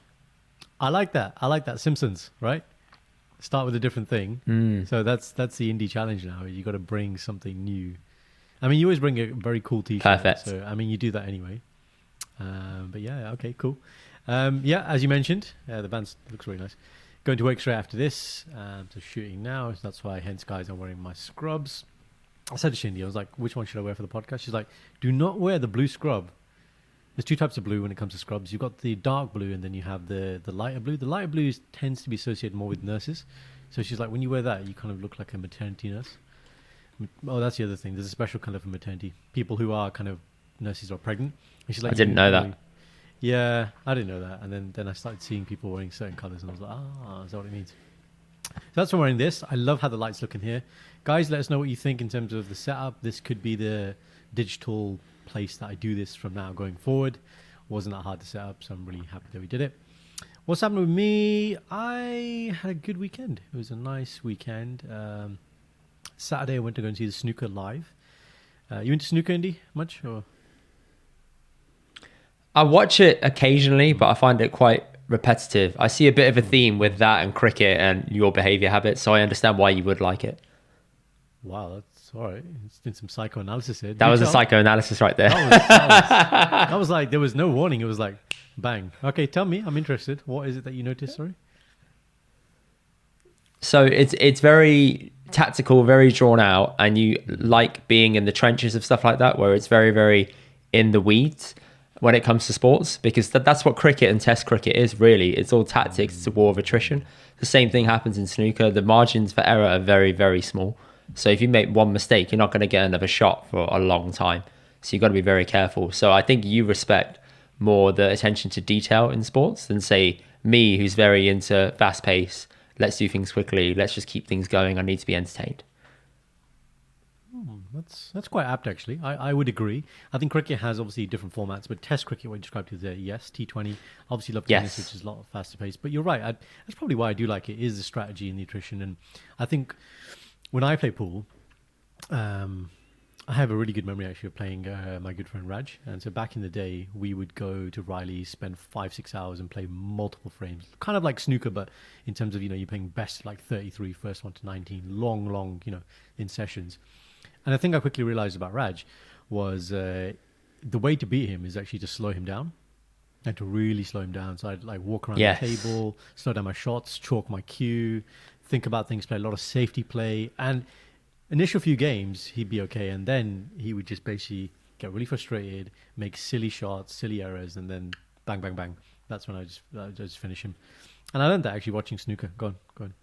I like that. Simpsons, right? Start with a different thing. So that's the indie challenge now. You got to bring something new. I mean, you always bring a very cool t-shirt. Perfect. So, I mean, you do that anyway. But yeah, okay, cool. Yeah, as you mentioned, the band looks really nice. Going to work straight after this. So shooting now. So that's why, hence, guys, I'm wearing my scrubs. I said to Shindy, I was like, which one should I wear for the podcast? She's like, do not wear the blue scrub. There's 2 types of blue when it comes to scrubs. You've got the dark blue and then you have the lighter blue. The lighter blue tends to be associated more with nurses. So she's like, when you wear that, you kind of look like a maternity nurse. Oh, that's the other thing. There's a special colour for maternity. People who are kind of nurses or pregnant. And she's like, I didn't know that. Yeah, I didn't know that. And then I started seeing people wearing certain colours and I was like, is that what it means? So that's why I'm wearing this. I love how the lights look in here. Guys, let us know what you think in terms of the setup. This could be the digital place that I do this from now going forward. Wasn't that hard to set up, so I'm really happy that we did it. What's happened with me? I had a good weekend. It was a nice weekend. Saturday I went to go and see the Snooker live. You into Snooker, Indy, much? Or? I watch it occasionally, but I find it quite repetitive. I see a bit of a theme with that and cricket and your behaviour habits, so I understand why you would like it. Wow, that's all right. It's did some psychoanalysis here. That was a psychoanalysis right there. That was like, there was no warning. It was like, bang. Okay, tell me. I'm interested. What is it that you noticed? Sorry. So it's very tactical, very drawn out, and you like being in the trenches of stuff like that, where it's very, very in the weeds when it comes to sports, because that's what cricket and test cricket is, really. It's all tactics. It's a war of attrition. The same thing happens in snooker. The margins for error are very, very small. So if you make one mistake, you're not going to get another shot for a long time. So you've got to be very careful. So I think you respect more the attention to detail in sports than, say, me, who's very into fast pace. Let's do things quickly. Let's just keep things going. I need to be entertained. That's quite apt, actually. I would agree. I think cricket has obviously different formats, but Test cricket, what you described to there, yes. T20, obviously love tennis, which is a lot faster paced. But you're right. That's probably why I do like it, is the strategy and the attrition. And I think when I play pool, I have a really good memory actually of playing my good friend Raj. And so back in the day, we would go to Riley's, spend 5-6 hours and play multiple frames. Kind of like snooker, but in terms of, you're playing best like 33, first one to 19, long, in sessions. And I think I quickly realized about Raj was the way to beat him is actually to slow him down and to really slow him down. So I'd like walk around the table, slow down my shots, chalk my cue, think about things, play a lot of safety play. And initial few games, he'd be okay. And then he would just basically get really frustrated, make silly shots, silly errors, and then bang, bang, bang. That's when I just finish him. And I learned that actually watching snooker. Go on.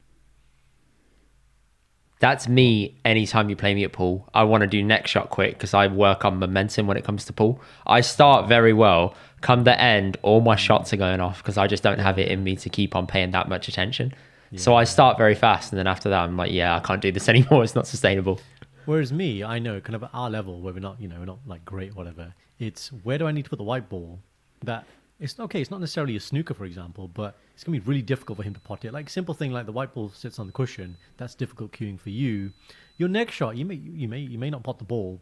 That's me anytime you play me at pool. I want to do next shot quick because I work on momentum when it comes to pool. I start very well. Come the end, all my shots are going off because I just don't have it in me to keep on paying that much attention. Yeah. So I start very fast, and then after that, I'm like, I can't do this anymore. It's not sustainable. Whereas me, I know kind of at our level where we're not, we're not like great, whatever. It's where do I need to put the white ball that... It's okay. It's not necessarily a snooker, for example, but it's going to be really difficult for him to pot it. Like simple thing, like the white ball sits on the cushion. That's difficult cueing for you. Your next shot, you may not pot the ball,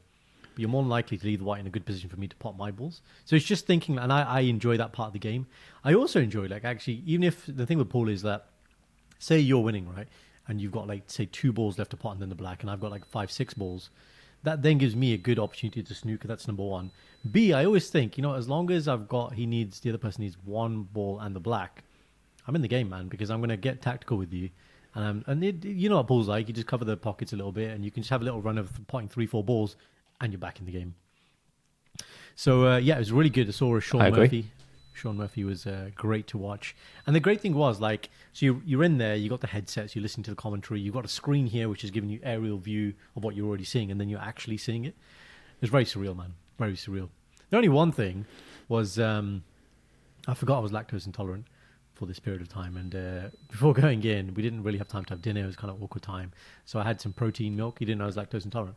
but you're more likely to leave the white in a good position for me to pot my balls. So it's just thinking, and I enjoy that part of the game. I also enjoy, like, actually, even if the thing with pool is that, say you're winning, right? And you've got, like, say 2 balls left to pot and then the black, and I've got like 5, 6 balls. That then gives me a good opportunity to snooker. That's number one. B, I always think, as long as the other person needs 1 ball and the black, I'm in the game, man, because I'm going to get tactical with you. You know what pool's like. You just cover the pockets a little bit and you can just have a little run of potting 3, 4 balls and you're back in the game. So, it was really good. I saw Sean Murphy. Sean Murphy was great to watch. And the great thing was, like, so you're in there, you got the headsets, you listen to the commentary, you've got a screen here which is giving you aerial view of what you're already seeing, and then you're actually seeing it. It was very surreal, man. Very surreal. The only one thing was, I forgot I was lactose intolerant for this period of time. And before going in, we didn't really have time to have dinner. It was kind of awkward time. So I had some protein milk. You didn't know I was lactose intolerant.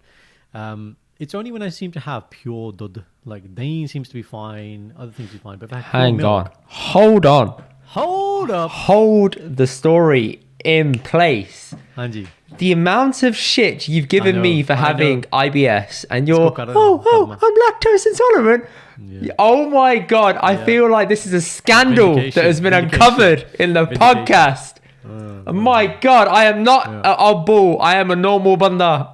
It's only when I seem to have pure dud, like dahi seems to be fine, other things are fine. But if I have Hang milk, on. Hold on. Hold up. Hold the story in place. Anji. The amount of shit you've given me for having IBS and you're, I'm lactose intolerant. Yeah. Oh my God. I feel like this is a scandal that has been uncovered in the podcast. My God. I am not a bull. I am a normal banda.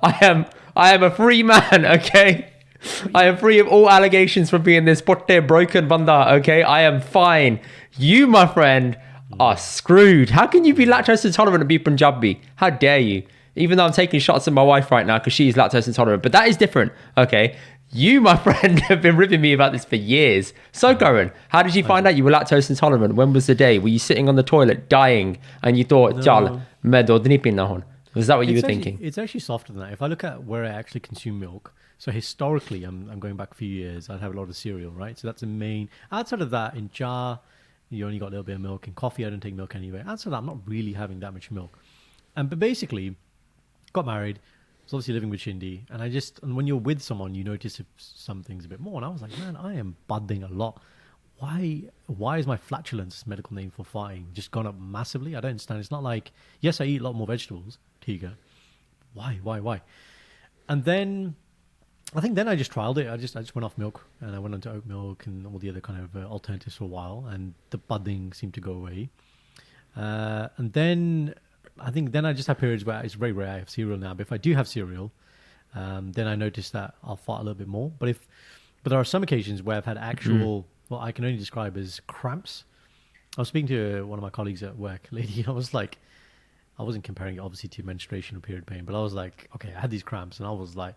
I am a free man, okay? I am free of all allegations for being this potte broken banda, okay? I am fine. You, my friend, are screwed. How can you be lactose intolerant and be Punjabi? How dare you? Even though I'm taking shots at my wife right now because she's lactose intolerant. But that is different, okay? You, my friend, have been ribbing me about this for years. So, Karan, how did you find out you were lactose intolerant? When was the day? Were you sitting on the toilet dying and you thought, Chal, main dudh nahi peena hun? Was that what you were thinking? It's actually softer than that. If I look at where I actually consume milk, so historically, I'm going back a few years, I'd have a lot of cereal, right? So that's the main. Outside of that, in jar, you only got a little bit of milk. In coffee, I don't take milk anyway. Outside of that, I'm not really having that much milk. But basically, got married, was obviously living with Shindy, and when you're with someone, you notice if some things a bit more. And I was like, man, I am budding a lot. Why is my flatulence, medical name for farting, just gone up massively? I don't understand. It's not like, yes, I eat a lot more vegetables. Here you go. Why? And then, I think then I just trialed it. I just went off milk and I went on to oat milk and all the other kind of alternatives for a while, and the budding seemed to go away. And then, I think then I just have periods where it's very rare I have cereal now. But if I do have cereal, then I notice that I'll fart a little bit more. But there are some occasions where I've had actual, what I can only describe as cramps. I was speaking to one of my colleagues at work, lady. I was like, I wasn't comparing it obviously to menstruation or period pain, but I was like, okay, I had these cramps and I was like,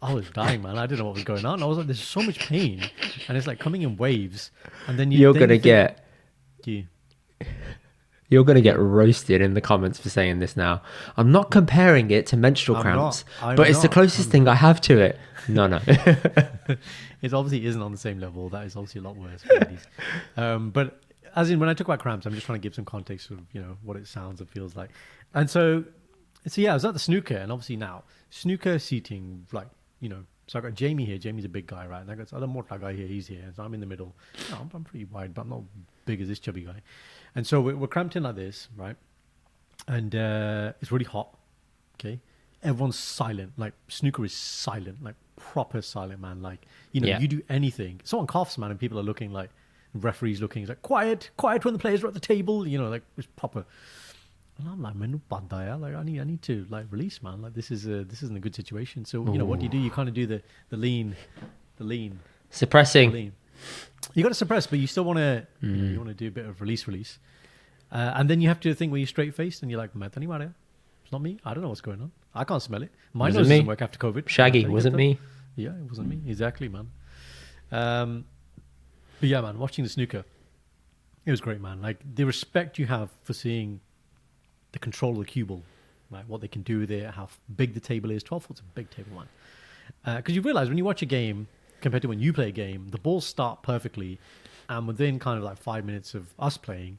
I was dying, man. I didn't know what was going on. I was like, there's so much pain and it's like coming in waves. And then you're going to get roasted in the comments for saying this now. I'm not comparing it to menstrual cramps, but it's the closest thing I have to it. No. It obviously isn't on the same level. That is obviously a lot worse for ladies. But as in when I talk about cramps, I'm just trying to give some context of, what it sounds and feels like. And so yeah, I was at the snooker, and obviously now snooker seating, like, so I got Jamie here. Jamie's a big guy, right? And I got this other mortal guy here. He's here. So I'm in the middle. I'm pretty wide, but I'm not big as this chubby guy. And so we're cramped in like this, right? And it's really hot. Okay. Everyone's silent. Like, snooker is silent, like proper silent, man. Like, you do anything. Someone coughs, man, and people are looking like, referees looking, it's like, quiet when the players are at the table, like, it's proper. And I'm like, man, like, I need to, like, release, man. Like, this isn't a good situation. So, what do? You kind of do the lean. Suppressing. The lean. You got to suppress, but you still want to, you want to do a bit of release. And then you have to think when you're straight faced and you're like, it's not me. I don't know what's going on. I can't smell it. My nose doesn't work after COVID. Shaggy, wasn't me. Yeah, it wasn't me. Exactly, man. But yeah, man, watching the snooker, it was great, man. Like, the respect you have for seeing the control of the cue ball, like what they can do with it, how big the table is. 12 foot's a big table, man. Because you realize when you watch a game compared to when you play a game, the balls start perfectly, and within kind of like 5 minutes of us playing,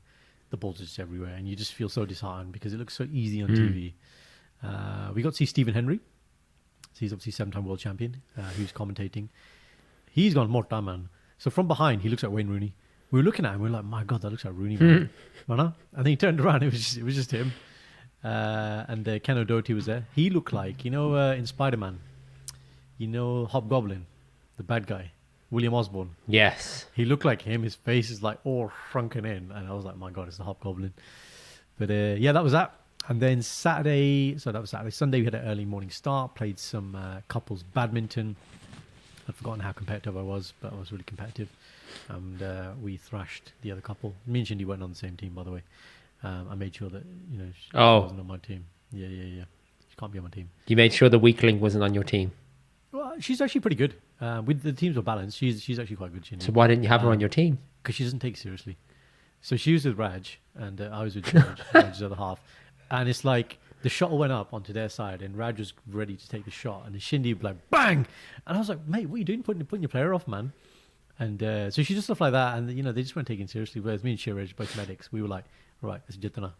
the balls are just everywhere, and you just feel so disheartened because it looks so easy on TV. We got to see Stephen Henry. He's obviously 7-time world champion, who's commentating. He's gone more time, man. So from behind, he looks like Wayne Rooney. We were looking at him, we were like, my God, that looks like Rooney, man. And then he turned around, it was just him. And Ken O'Doherty was there. He looked like, in Spider-Man, You know Hobgoblin, the bad guy, William Osborne. Yes. He looked like him. His face is like all shrunken in, and I was like, my God, it's the Hobgoblin. But yeah, that was that. And then Saturday, so that was Saturday. Sunday, we had an early morning start, played some couples badminton. I'd forgotten how competitive I was, but I was really competitive. And we thrashed the other couple. Me and Shindy weren't on the same team, by the way. I made sure that, she wasn't on my team. Yeah. She can't be on my team. You made sure the weakling wasn't on your team. Well, she's actually pretty good. With the teams were balanced. She's actually quite good, Shindy. So why didn't you have her on your team? Because she doesn't take it seriously. So she was with Raj, and I was with George, Raj's other half. And it's like the shuttle went up onto their side, and Raj was ready to take the shot, and the Shindy was like bang, and I was like, mate, what are you doing, putting your player off, man? And so she did stuff like that, and they just weren't taking it seriously. Whereas me and Shiraj, both medics, we were like, right, it's Jitana.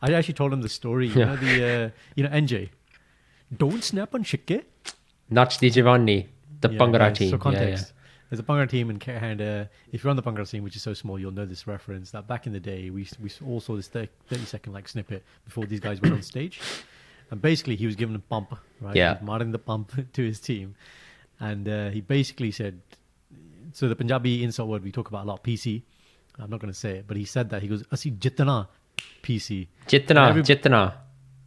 I actually told him the story, NJ, don't snap on Shikke. Nach di Giovanni, the Bangara team. So context. There's a Bhangra team, and if you're on the Bhangra team, which is so small, you'll know this reference, that back in the day, we all saw this 30-second like snippet before these guys went on stage. And basically, he was given a pump, right? Yeah. He was marring the pump to his team. And he basically said, so the Punjabi insult word we talk about a lot, PC. I'm not going to say it, but he said that. He goes, Asi jitna PC. Jitna.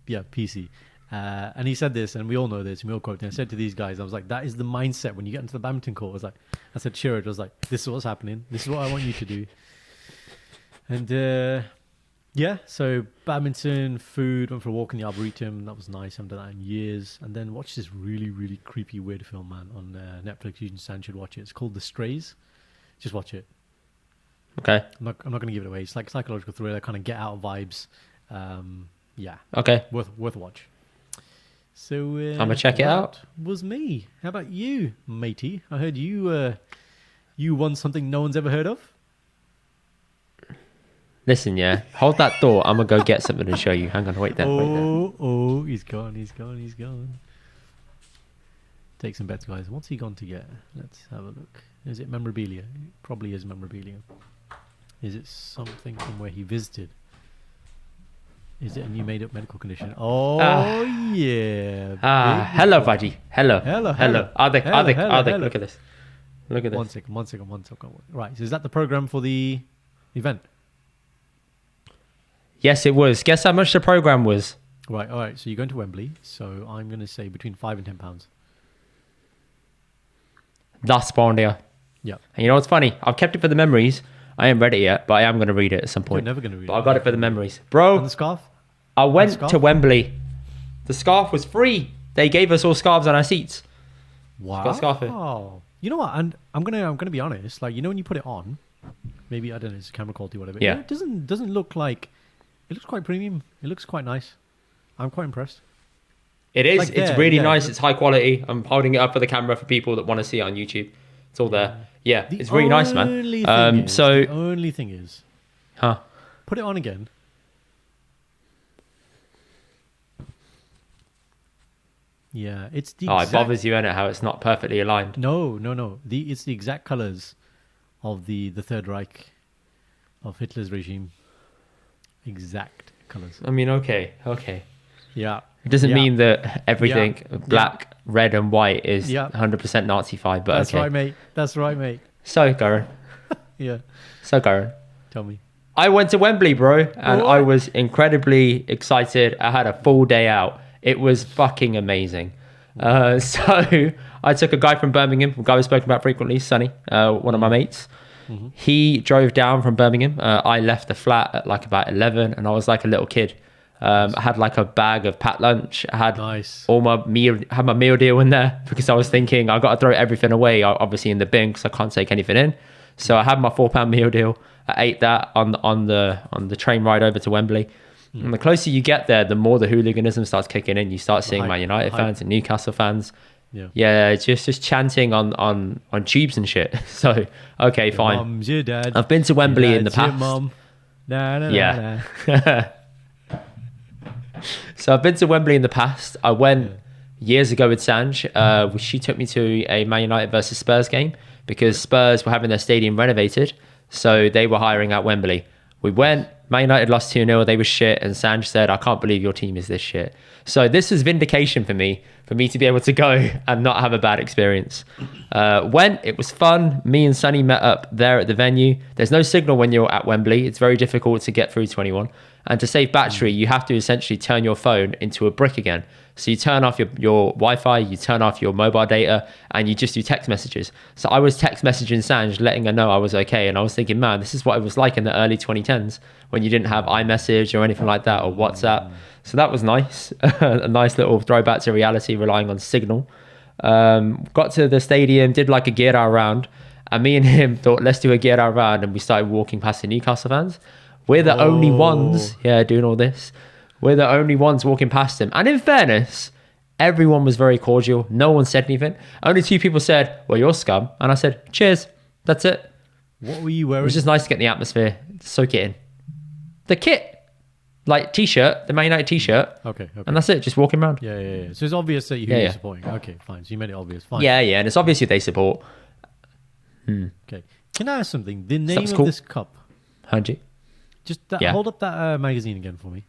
Yeah, PC. And he said this, and we all know this, and we all quote it. And I said to these guys, I was like, that is the mindset when you get into the badminton court. I said, Shiraj, I was like, this is what's happening. This is what I want you to do. And so badminton, food, went for a walk in the Arboretum. That was nice. I haven't done that in years. And then watched this really, really creepy, weird film, man, on Netflix. You and Stan should watch it. It's called The Strays. Just watch it. Okay. I'm not going to give it away. It's like psychological thriller, kind of get out vibes. Yeah. Okay. Worth a watch. So I'm gonna check it out. Was me. How about you, matey? I heard you won something no one's ever heard of. Listen, yeah. Hold that thought. I'm gonna go get something to show you. Hang on, wait there. Oh, he's gone. Take some bets, guys. What's he gone to get? Let's have a look. Is it memorabilia? It probably is memorabilia. Is it something from where he visited? Is it a new made-up medical condition? Oh, yeah. Hello, Vaji. Hello. Adek. Hello. Look at this. One second. Right, so is that the program for the event? Yes, it was. Guess how much the program was? Right, all right. So you're going to Wembley. So I'm going to say between £5 and £10. That's spawned here. Yeah. And you know what's funny? I've kept it for the memories. I ain't read it yet, but I am going to read it at some point. You're never going to read it. But I got it for the memories. Bro. And the scarf? I went to Wembley. The scarf was free. They gave us all scarves on our seats. Wow. Got a scarf here. You know what? And I'm gonna be honest. Like, when you put it on, maybe I don't know, it's camera quality or whatever. Yeah. It doesn't look like. It looks quite premium. It looks quite nice. I'm quite impressed. It is. It's really nice. It's high quality. I'm holding it up for the camera for people that want to see it on YouTube. It's all there. Yeah, it's really nice, man. The only thing is, put it on again. Yeah, it's the. It bothers you, innit? How it's not perfectly aligned. No. It's the exact colors of the Third Reich, of Hitler's regime. Exact colors. I mean, okay. Yeah. It doesn't mean that everything black, red, and white is 100% Nazified, but That's right, mate. So, Karan. Yeah. So, Karan. Tell me. I went to Wembley, bro, and I was incredibly excited. I had a full day out. It was fucking amazing. So I took a guy from Birmingham, a guy we've spoken about frequently, Sonny, one of my mates. Mm-hmm. He drove down from Birmingham. I left the flat at like about 11, and I was like a little kid. I had like a bag of packed lunch. I had all my meal deal in there because I was thinking I got to throw everything away, obviously in the bin because I can't take anything in. So I had my £4 meal deal. I ate that on the train ride over to Wembley. And the closer you get there, the more the hooliganism starts kicking in. You start seeing Man United fans and Newcastle fans. Yeah, it's just chanting on tubes and shit. So, okay, fine. Mom's your dad. I've been to Wembley in the past. Mom. Yeah. So I've been to Wembley in the past. I went years ago with Sanj. She took me to a Man United versus Spurs game because Spurs were having their stadium renovated. So they were hiring out Wembley. We went. Man United lost 2-0. They were shit. And Sanj said, I can't believe your team is this shit. So this was vindication for me for me to be able to go and not have a bad experience. Went, it was fun. Me and Sonny met up there at the venue. There's no signal when you're at Wembley. It's very difficult to get through to anyone. And to save battery, you have to essentially turn your phone into a brick again. So you turn off your Wi-Fi, you turn off your mobile data, and you just do text messages. So I was text messaging Sanj, letting her know I was okay. And I was thinking, man, this is what it was like in the early 2010s when you didn't have iMessage or anything like that, or WhatsApp. So that was nice. A nice little throwback to reality, relying on Signal. Got to the stadium, did like a Gira round, and me and him thought, let's do a Gira round, and we started walking past the Newcastle fans. We're the only ones, doing all this. We're the only ones walking past him. And in fairness, everyone was very cordial. No one said anything. Only 2 people said, well, you're scum. And I said, cheers. That's it. What were you wearing? It was just nice to get in the atmosphere, soak it in. The kit, like T-shirt, the Man United T-shirt. Okay. And that's it, just walking around. Yeah. So it's obvious that you're supporting. Okay, fine. So you made it obvious. Fine. Yeah. And it's obvious who they support. Okay. Can I ask something? The name of this cup. Hanji. Just hold up that magazine again for me.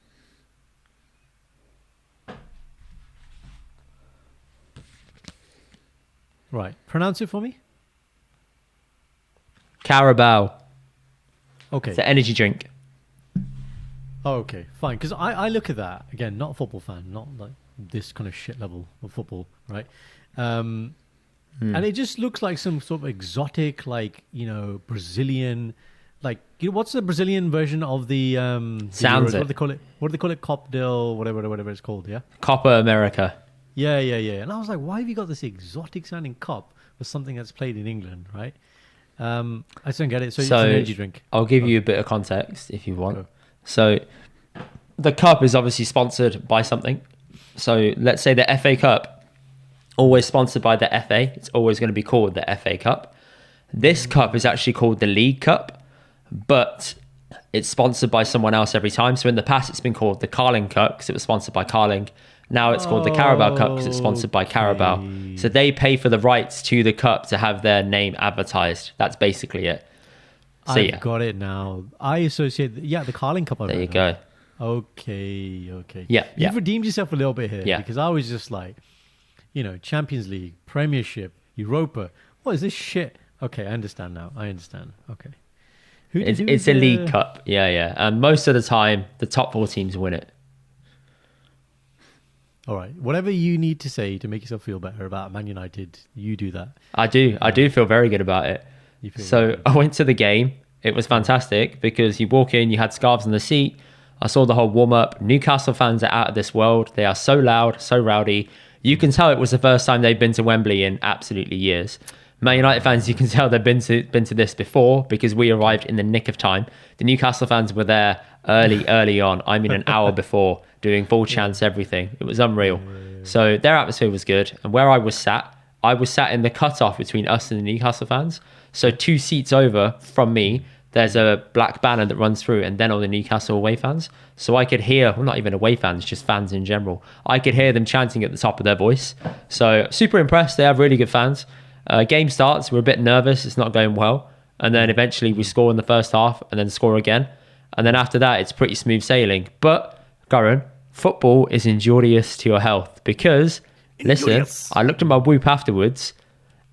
Right. Pronounce it for me. Carabao. Okay. It's an energy drink. Oh, okay. Fine. Because I look at that, again, not a football fan, not like this kind of shit level of football, right? And it just looks like some sort of exotic, like, Brazilian, like, what's the Brazilian version of the Sounds Euros? What do they call it? Cop del, whatever it's called, yeah? Copa America. Yeah. And I was like, why have you got this exotic sounding cup for something that's played in England, right? I just don't get it. So it's an energy drink. I'll give you a bit of context if you want. Go. So the cup is obviously sponsored by something. So let's say the FA Cup, always sponsored by the FA. It's always going to be called the FA Cup. This cup is actually called the League Cup, but it's sponsored by someone else every time. So in the past, it's been called the Carling Cup because it was sponsored by Carling. Now it's called the Carabao Cup because it's sponsored by Carabao. So they pay for the rights to the cup to have their name advertised. That's basically it. So, I've got it now. I associate, the Carling Cup. There you go. Okay. Yeah. You've redeemed yourself a little bit here. Yeah. Because I was just like, Champions League, Premiership, Europa. What is this shit? Okay, I understand now. Okay. It's a League Cup. Yeah. And most of the time, the top 4 teams win it. All right. Whatever you need to say to make yourself feel better about Man United, you do that. I do. I do feel very good about it. So I went to the game. It was fantastic because you walk in, you had scarves on the seat. I saw the whole warm-up. Newcastle fans are out of this world. They are so loud, so rowdy. You can tell it was the first time they've been to Wembley in absolutely years. Man United fans, you can tell they've been to this before because we arrived in the nick of time. The Newcastle fans were there early on. I mean, an hour before, doing full chants, everything. It was unreal. So their atmosphere was good. And where I was sat in the cutoff between us and the Newcastle fans. So 2 seats over from me, there's a black banner that runs through, and then all the Newcastle away fans. So I could hear, well, not even away fans, just fans in general. I could hear them chanting at the top of their voice. So super impressed. They have really good fans. Game starts, we're a bit nervous. It's not going well. And then eventually we score in the first half and then score again. And then after that, it's pretty smooth sailing. But, Karan, football is injurious to your health because, listen, I looked at my Whoop afterwards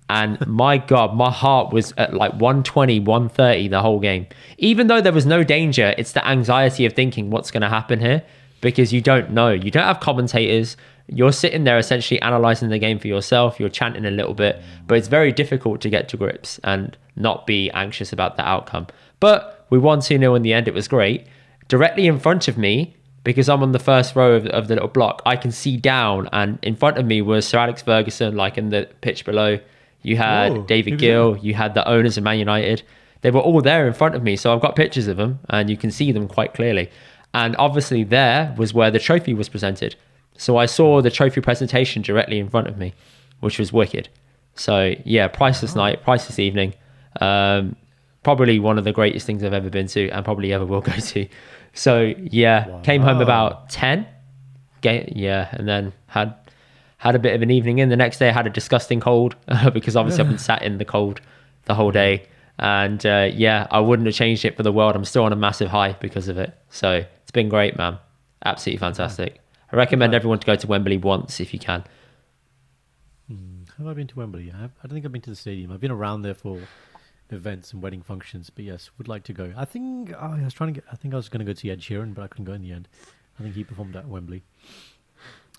and my God, my heart was at like 120, 130 the whole game. Even though there was no danger, it's the anxiety of thinking what's going to happen here because you don't know. You don't have commentators. You're sitting there essentially analysing the game for yourself. You're chanting a little bit, but it's very difficult to get to grips and not be anxious about the outcome. But we won 2-0 in the end. It was great. Directly in front of me, because I'm on the first row of the little block, I can see down, and in front of me was Sir Alex Ferguson, like in the pitch below. You had David Gill, you had the owners of Man United. They were all there in front of me, so I've got pictures of them, and you can see them quite clearly. And obviously there was where the trophy was presented. So I saw the trophy presentation directly in front of me, which was wicked. So yeah, priceless night, priceless evening. Probably one of the greatest things I've ever been to and probably ever will go to. So yeah, came home about 10. And then had a bit of an evening in. The next day I had a disgusting cold because obviously I've been sat in the cold the whole day. And I wouldn't have changed it for the world. I'm still on a massive high because of it. So it's been great, man. Absolutely fantastic. I recommend everyone to go to Wembley once if you can. Have I been to Wembley? I don't think I've been to the stadium. I've been around there for events and wedding functions, but yes, would like to go. I think I was going to go see Ed Sheeran, but I couldn't go in the end. I think he performed at Wembley.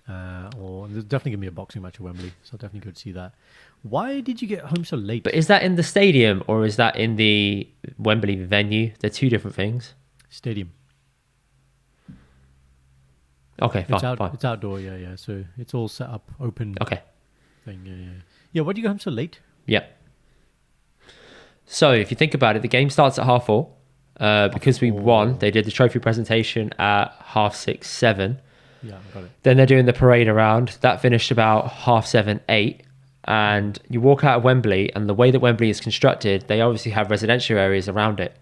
Or there's definitely going to be a boxing match at Wembley, so I'll definitely go to see that. Why did you get home so late? But is that in the stadium or is that in the Wembley venue? They're two different things. Stadium. Okay, fine. It's outdoor, yeah. So it's all set up, open. Okay. Thing, yeah. Yeah, why did you go home so late? Yeah. So if you think about it, the game starts at 4:30. Because we won, they did the trophy presentation at 6:30, 7:00. Yeah, got it. Then they're doing the parade around. That finished about 7:30, 8:00. And you walk out of Wembley, and the way that Wembley is constructed, they obviously have residential areas around it.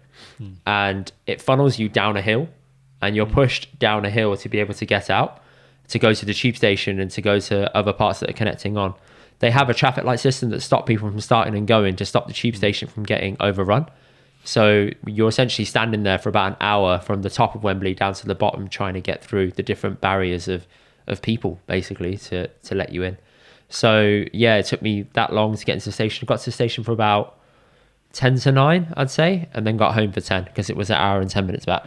And it funnels you down a hill, and you're pushed down a hill to be able to get out, to go to the tube station and to go to other parts that are connecting on. They have a traffic light system that stop people from starting and going to stop the tube station from getting overrun. So you're essentially standing there for about an hour from the top of Wembley down to the bottom, trying to get through the different barriers of people, basically, to let you in. So yeah, it took me that long to get into the station. Got to the station for about 10 to 9, I'd say, and then got home for 10 because it was an hour and 10 minutes back.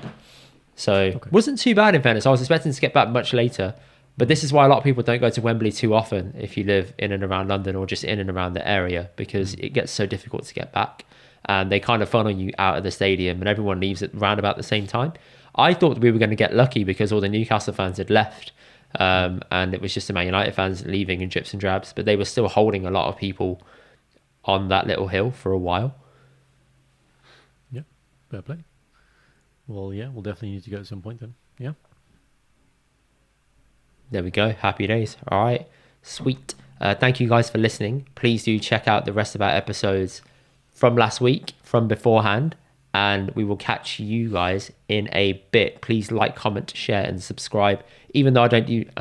So it wasn't too bad in fairness. I was expecting to get back much later. But this is why a lot of people don't go to Wembley too often if you live in and around London or just in and around the area, because it gets so difficult to get back. And they kind of funnel you out of the stadium and everyone leaves at around about the same time. I thought we were going to get lucky because all the Newcastle fans had left. And it was just the Man United fans leaving in drips and drabs. But they were still holding a lot of people on that little hill for a while. Yeah, fair play. Well, yeah, we'll definitely need to go at some point then. Yeah. There we go. Happy days. All right. Sweet. Thank you guys for listening. Please do check out the rest of our episodes from last week, from beforehand, and we will catch you guys in a bit. Please like, comment, share, and subscribe. Even though I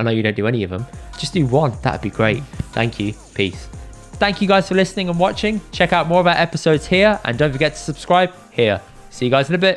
know you don't do any of them, just do one. That'd be great. Thank you. Peace. Thank you guys for listening and watching. Check out more of our episodes here, and don't forget to subscribe here. See you guys in a bit.